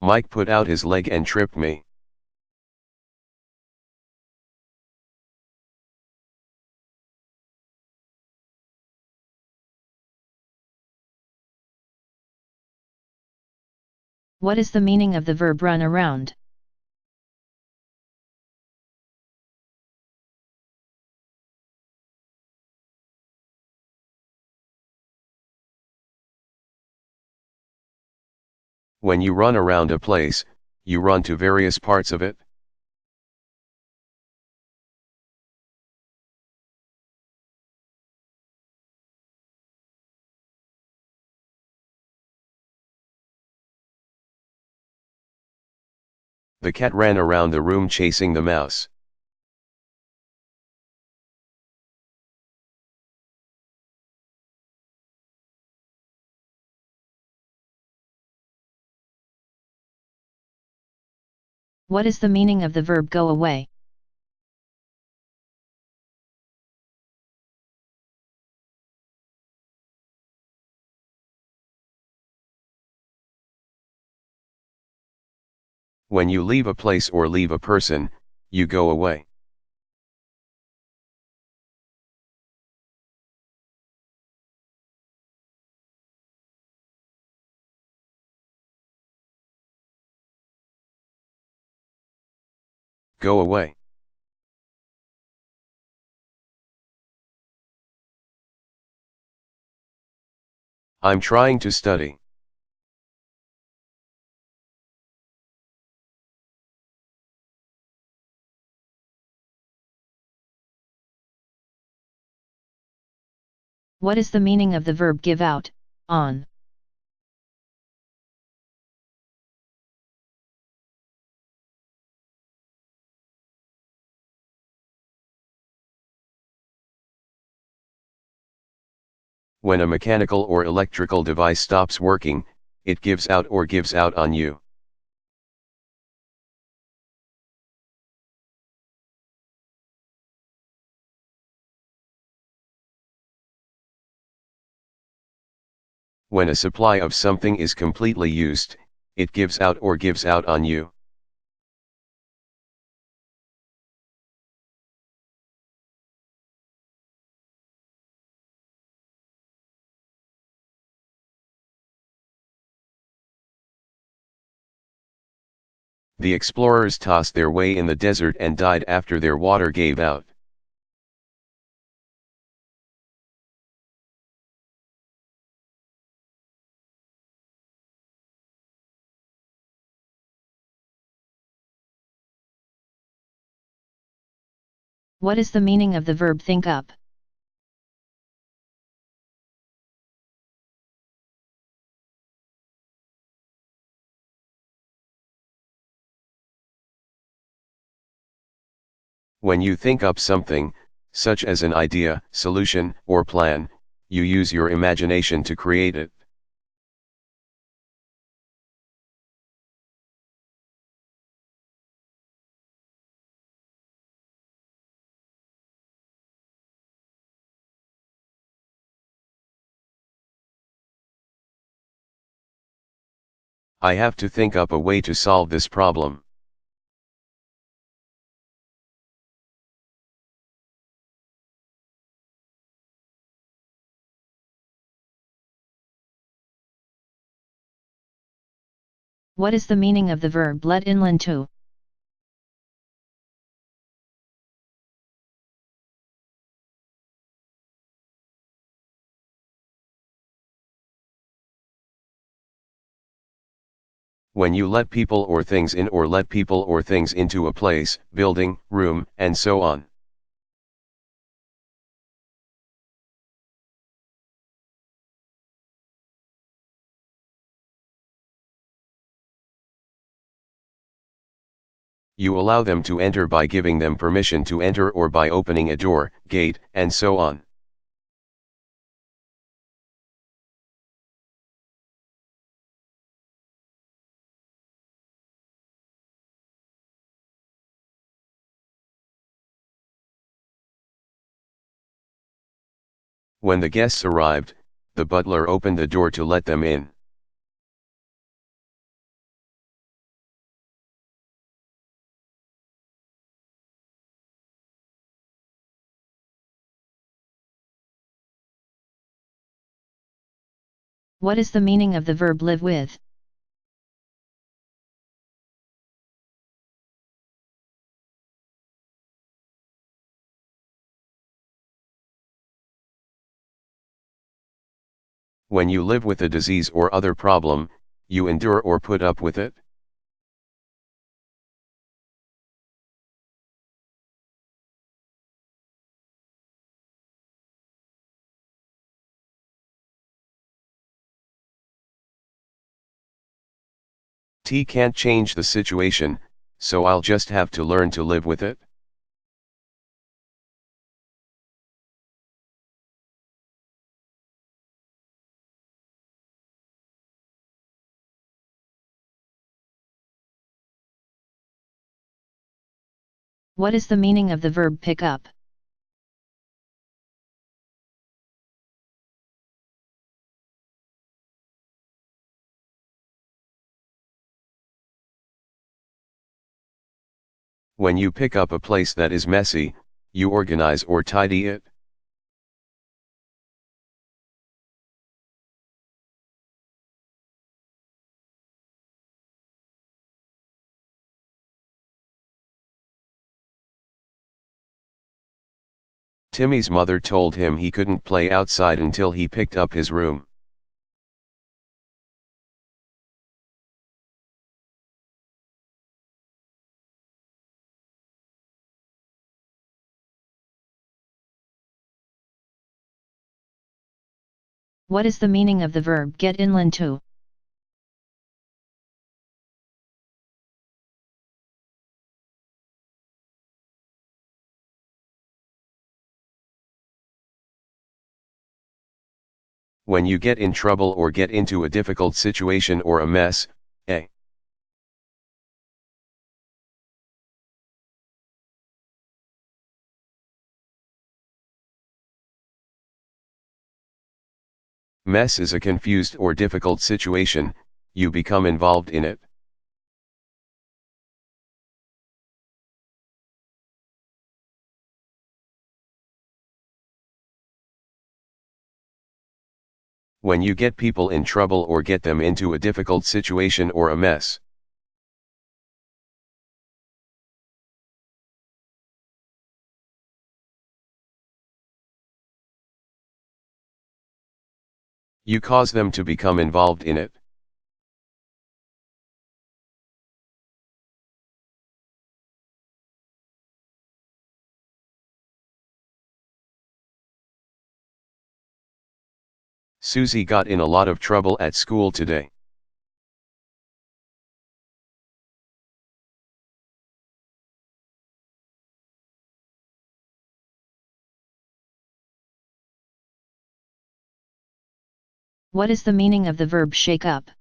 [SPEAKER 2] Mike put out his leg and tripped me.
[SPEAKER 1] What is the meaning of the verb run around?
[SPEAKER 2] When you run around a place, you run to various parts of it. The cat ran around the room chasing the mouse.
[SPEAKER 1] What is the meaning of the verb go away?
[SPEAKER 2] When you leave a place or leave a person, you go away. Go away. I'm trying to study.
[SPEAKER 1] What is the meaning of the verb give out, on?
[SPEAKER 2] When a mechanical or electrical device stops working, it gives out or gives out on you. When a supply of something is completely used, it gives out or gives out on you. The explorers tossed their way in the desert and died after their water gave out.
[SPEAKER 1] What is the meaning of the verb think up?
[SPEAKER 2] When you think up something, such as an idea, solution, or plan, you use your imagination to create it. I have to think up a way to solve this problem.
[SPEAKER 1] What is the meaning of the verb let inland to?
[SPEAKER 2] When you let people or things in or let people or things into a place, building, room, and so on. You allow them to enter by giving them permission to enter or by opening a door, gate, and so on. When the guests arrived, the butler opened the door to let them in.
[SPEAKER 1] What is the meaning of the verb live with?
[SPEAKER 2] When you live with a disease or other problem, you endure or put up with it. T can't change the situation, so I'll just have to learn to live with it.
[SPEAKER 1] What is the meaning of the verb pick up?
[SPEAKER 2] When you pick up a place that is messy, you organize or tidy it. Timmy's mother told him he couldn't play outside until he picked up his room.
[SPEAKER 1] What is the meaning of the verb get inland to?
[SPEAKER 2] When you get in trouble or get into a difficult situation or a mess, a mess is a confused or difficult situation, you become involved in it. When you get people in trouble or get them into a difficult situation or a mess. You cause them to become involved in it. Susie got in a lot of trouble at school today.
[SPEAKER 1] What is the meaning of the verb shake up?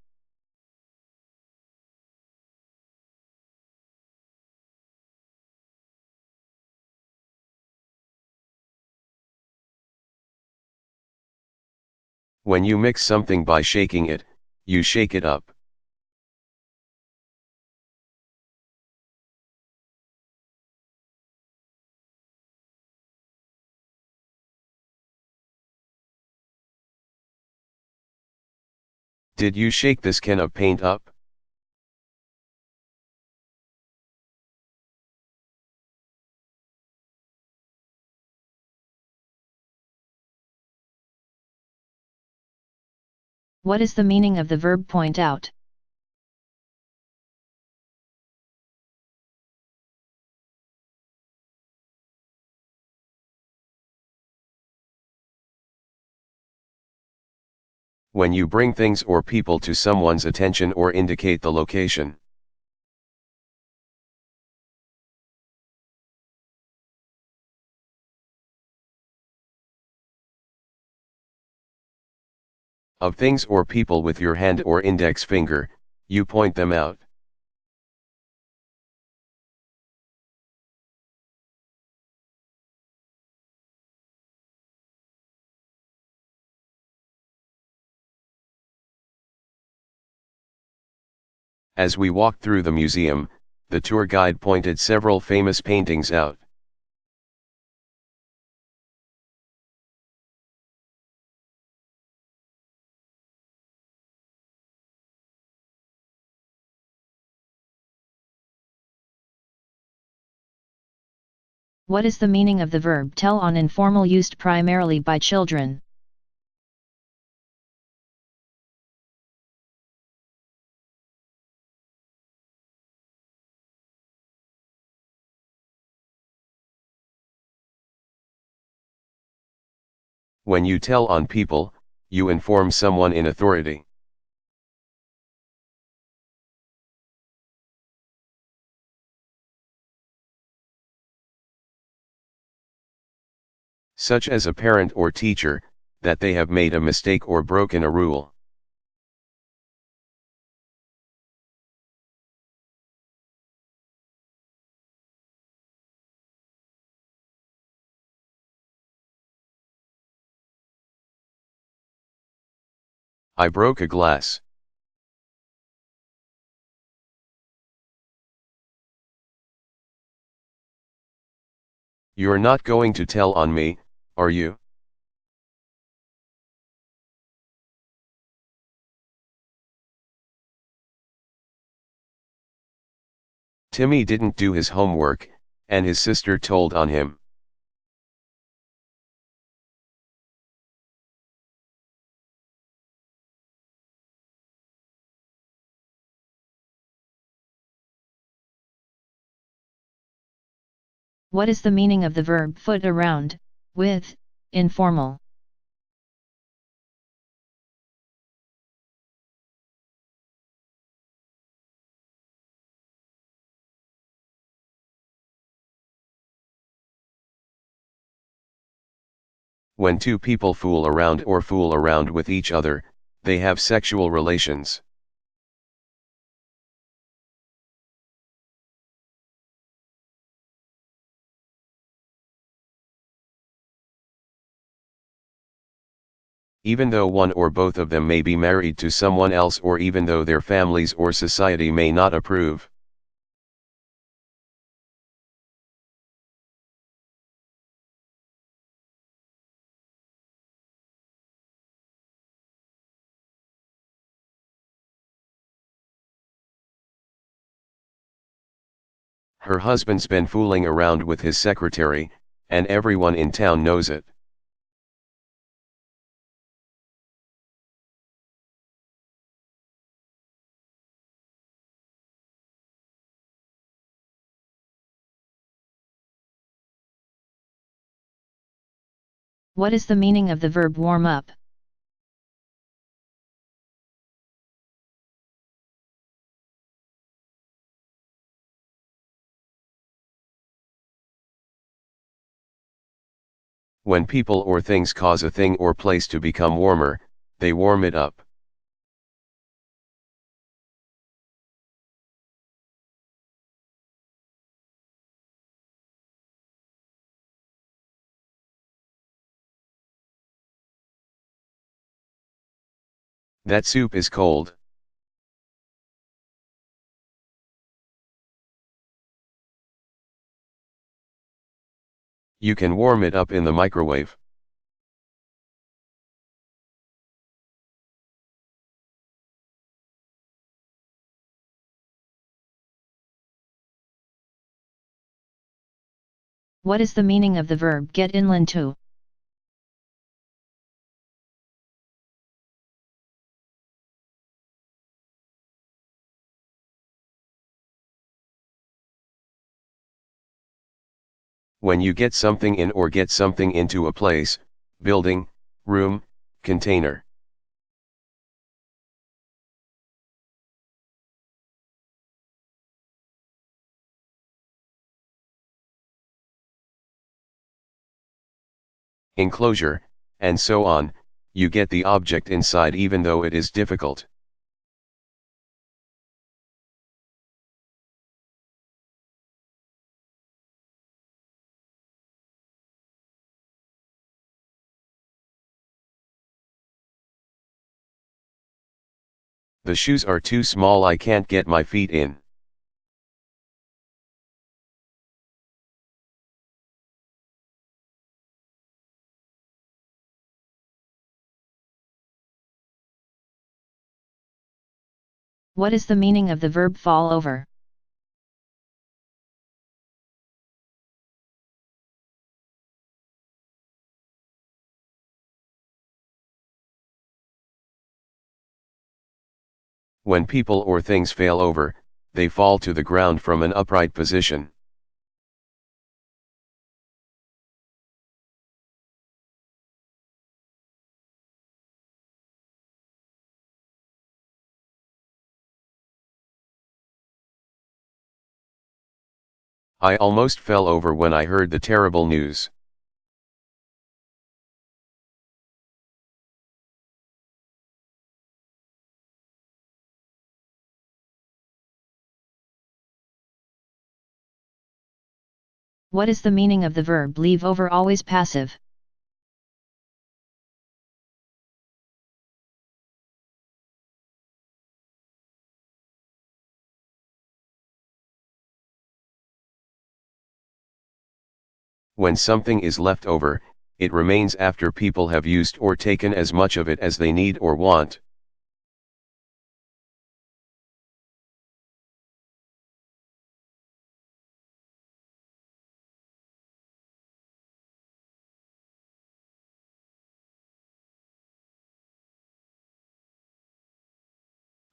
[SPEAKER 2] When you mix something by shaking it, you shake it up. Did you shake this can of paint up?
[SPEAKER 1] What is the meaning of the verb point out?
[SPEAKER 2] When you bring things or people to someone's attention or indicate the location. Of things or people with your hand or index finger, you point them out. As we walked through the museum, the tour guide pointed several famous paintings out.
[SPEAKER 1] What is the meaning of the verb tell on informal used primarily by children?
[SPEAKER 2] When you tell on people, you inform someone in authority. Such as a parent or teacher, that they have made a mistake or broken a rule. I broke a glass. You're not going to tell on me, are you? Timmy didn't do his homework, and his sister told on him.
[SPEAKER 1] What is the meaning of the verb foot around, with, informal?
[SPEAKER 2] When two people fool around with each other, they have sexual relations. Even though one or both of them may be married to someone else, or even though their families or society may not approve. Her husband's been fooling around with his secretary, and everyone in town knows it.
[SPEAKER 1] What is the meaning of the verb warm up?
[SPEAKER 2] When people or things cause a thing or place to become warmer, they warm it up. That soup is cold. You can warm it up in the microwave.
[SPEAKER 1] What is the meaning of the verb get inland to?
[SPEAKER 2] When you get something in or get something into a place, building, room, container. Enclosure, and so on, you get the object inside even though it is difficult. The shoes are too small, I can't get my feet in.
[SPEAKER 1] What is the meaning of the verb fall over?
[SPEAKER 2] When people or things fail over, they fall to the ground from an upright position. I almost fell over when I heard the terrible news.
[SPEAKER 1] What is the meaning of the verb leave over always passive?
[SPEAKER 2] When something is left over, it remains after people have used or taken as much of it as they need or want.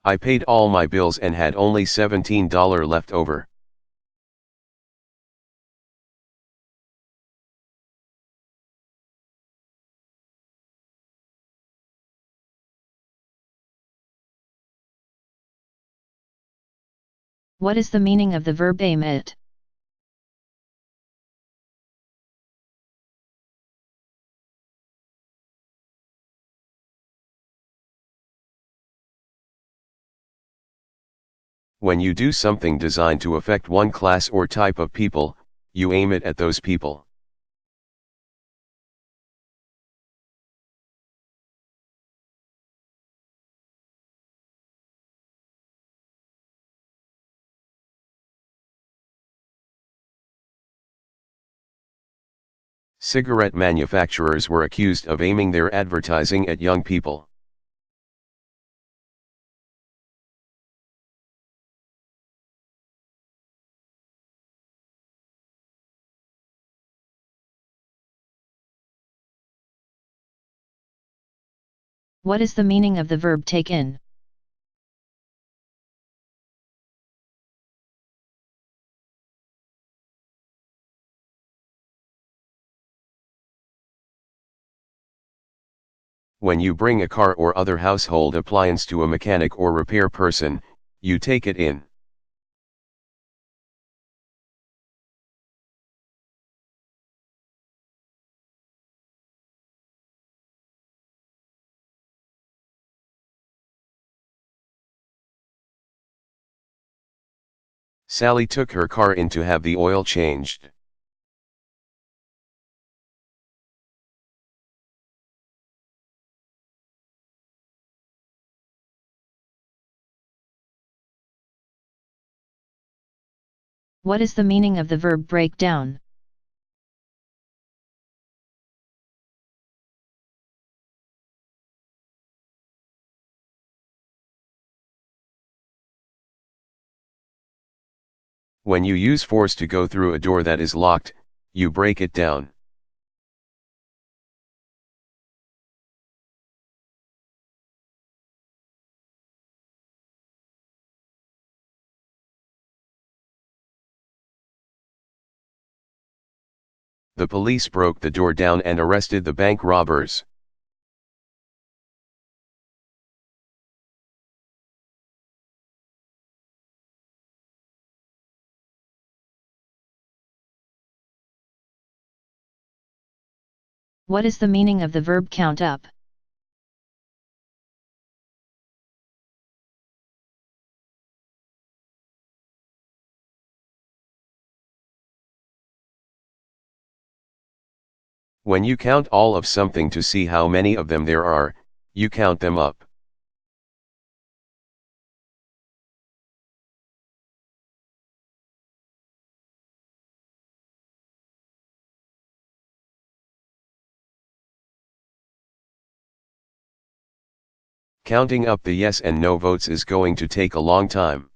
[SPEAKER 2] I paid all my bills and had only $17 left over.
[SPEAKER 1] What is the meaning of the verb aim at?
[SPEAKER 2] When you do something designed to affect one class or type of people, you aim it at those people. Cigarette manufacturers were accused of aiming their advertising at young people.
[SPEAKER 1] What is the meaning of the verb take in?
[SPEAKER 2] When you bring a car or other household appliance to a mechanic or repair person, you take it in. Sally took her car in to have the oil changed.
[SPEAKER 1] What is the meaning of the verb break down?
[SPEAKER 2] When you use force to go through a door that is locked, you break it down. The police broke the door down and arrested the bank robbers.
[SPEAKER 1] What is the meaning of the verb count up?
[SPEAKER 2] When you count all of something to see how many of them there are, you count them up. Counting up the yes and no votes is going to take a long time.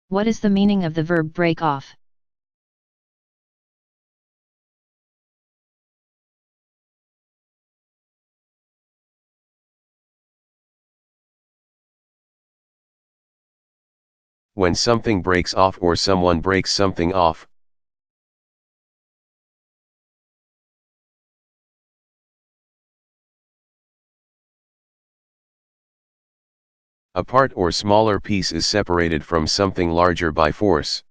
[SPEAKER 1] What is the meaning of the verb break off?
[SPEAKER 2] When something breaks off or someone breaks something off. A part or smaller piece is separated from something larger by force.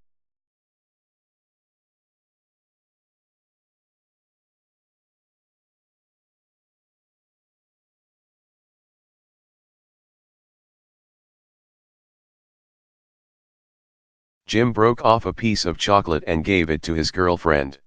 [SPEAKER 2] Jim broke off a piece of chocolate and gave it to his girlfriend.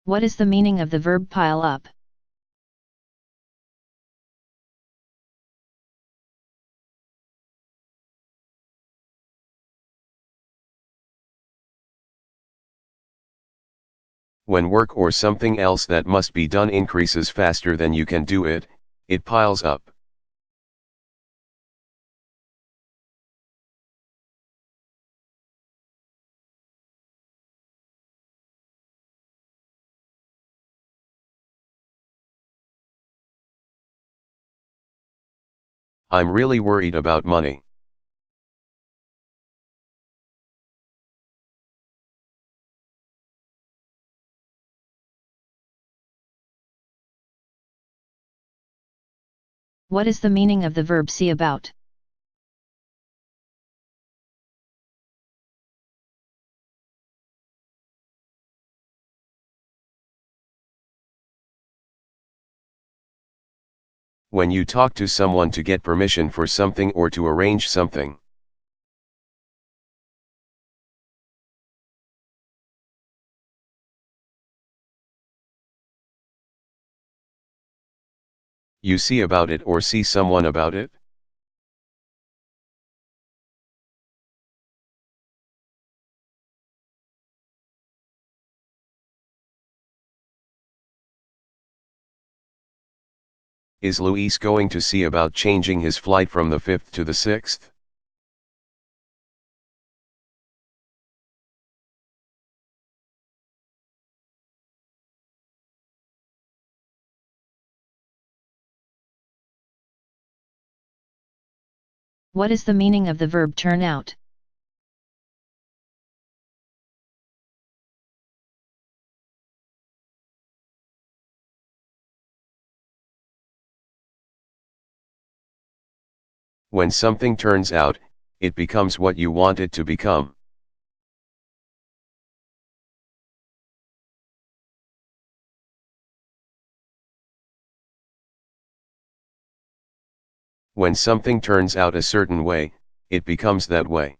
[SPEAKER 1] What is the meaning of the verb pile up?
[SPEAKER 2] When work or something else that must be done increases faster than you can do it, it piles up. I'm really worried about money.
[SPEAKER 1] What is the meaning of the verb see about?
[SPEAKER 2] When you talk to someone to get permission for something or to arrange something. You see about it or see someone about it? Is Luis going to see about changing his flight from the 5th to the 6th?
[SPEAKER 1] What is the meaning of the verb turn out?
[SPEAKER 2] When something turns out, it becomes what you want it to become. When something turns out a certain way, it becomes that way.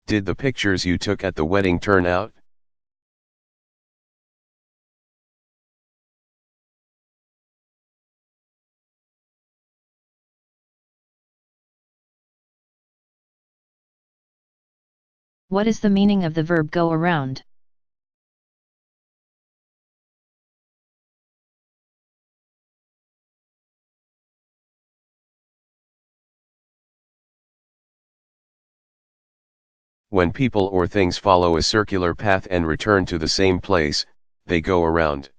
[SPEAKER 2] Did the pictures you took at the wedding turn out?
[SPEAKER 1] What is the meaning of the verb go around?
[SPEAKER 2] When people or things follow a circular path and return to the same place, they go around.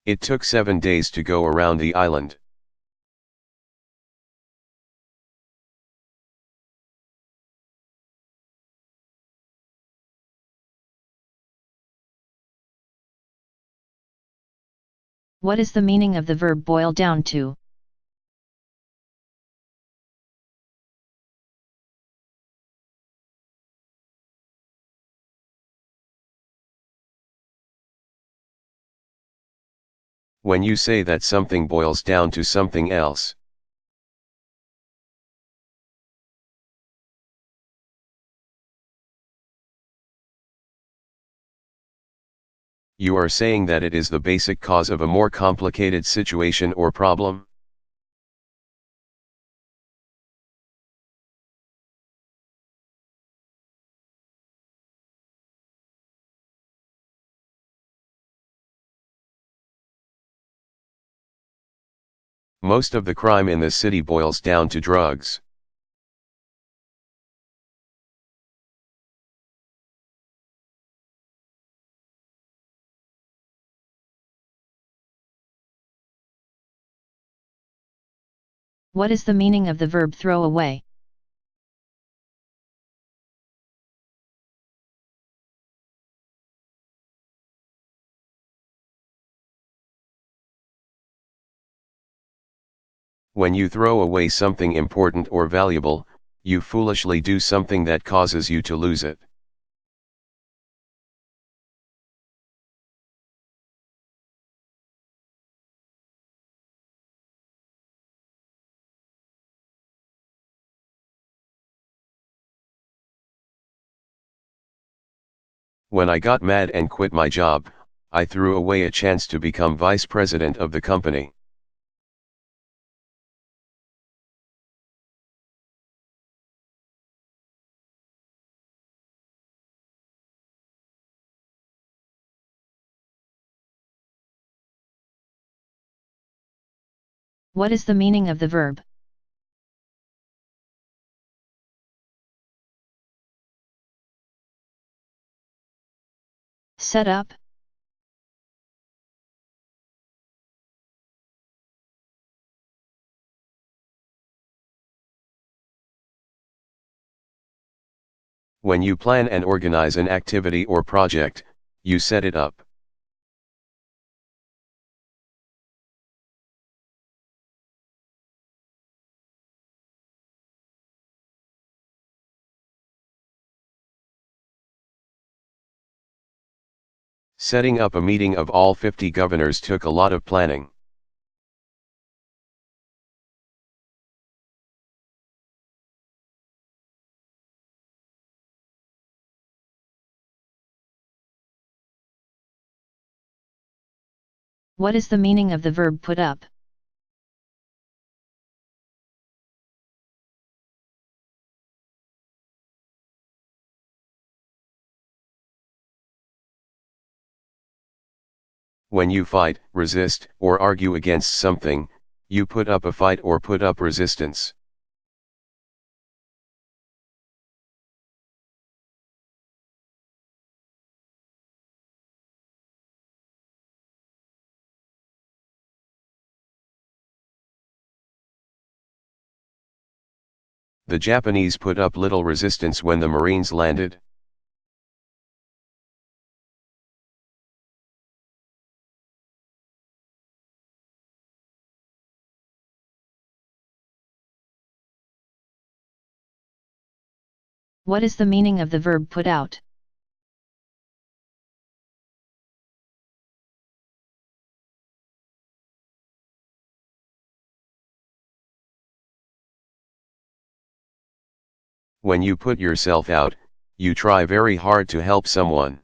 [SPEAKER 2] It took 7 days to go around the island.
[SPEAKER 1] What is the meaning of the verb boil down to?
[SPEAKER 2] When you say that something boils down to something else. You are saying that it is the basic cause of a more complicated situation or problem? Most of the crime in the city boils down to drugs.
[SPEAKER 1] What is the meaning of the verb throw away?
[SPEAKER 2] When you throw away something important or valuable, you foolishly do something that causes you to lose it. When I got mad and quit my job, I threw away a chance to become vice president of the company.
[SPEAKER 1] What is the meaning of the verb? Set up?
[SPEAKER 2] When you plan and organize an activity or project, you set it up. Setting up a meeting of all 50 governors took a lot of planning.
[SPEAKER 1] What is the meaning of the verb put up?
[SPEAKER 2] When you fight, resist, or argue against something, you put up a fight or put up resistance. The Japanese put up little resistance when the Marines landed.
[SPEAKER 1] What is the meaning of the verb put out?
[SPEAKER 2] When you put yourself out, you try very hard to help someone.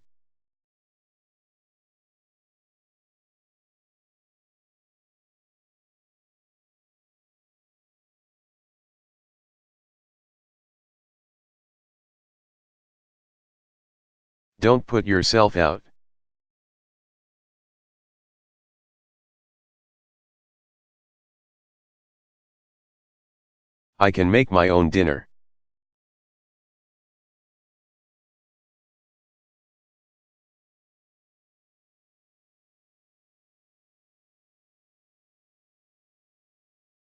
[SPEAKER 2] Don't put yourself out. I can make my own dinner.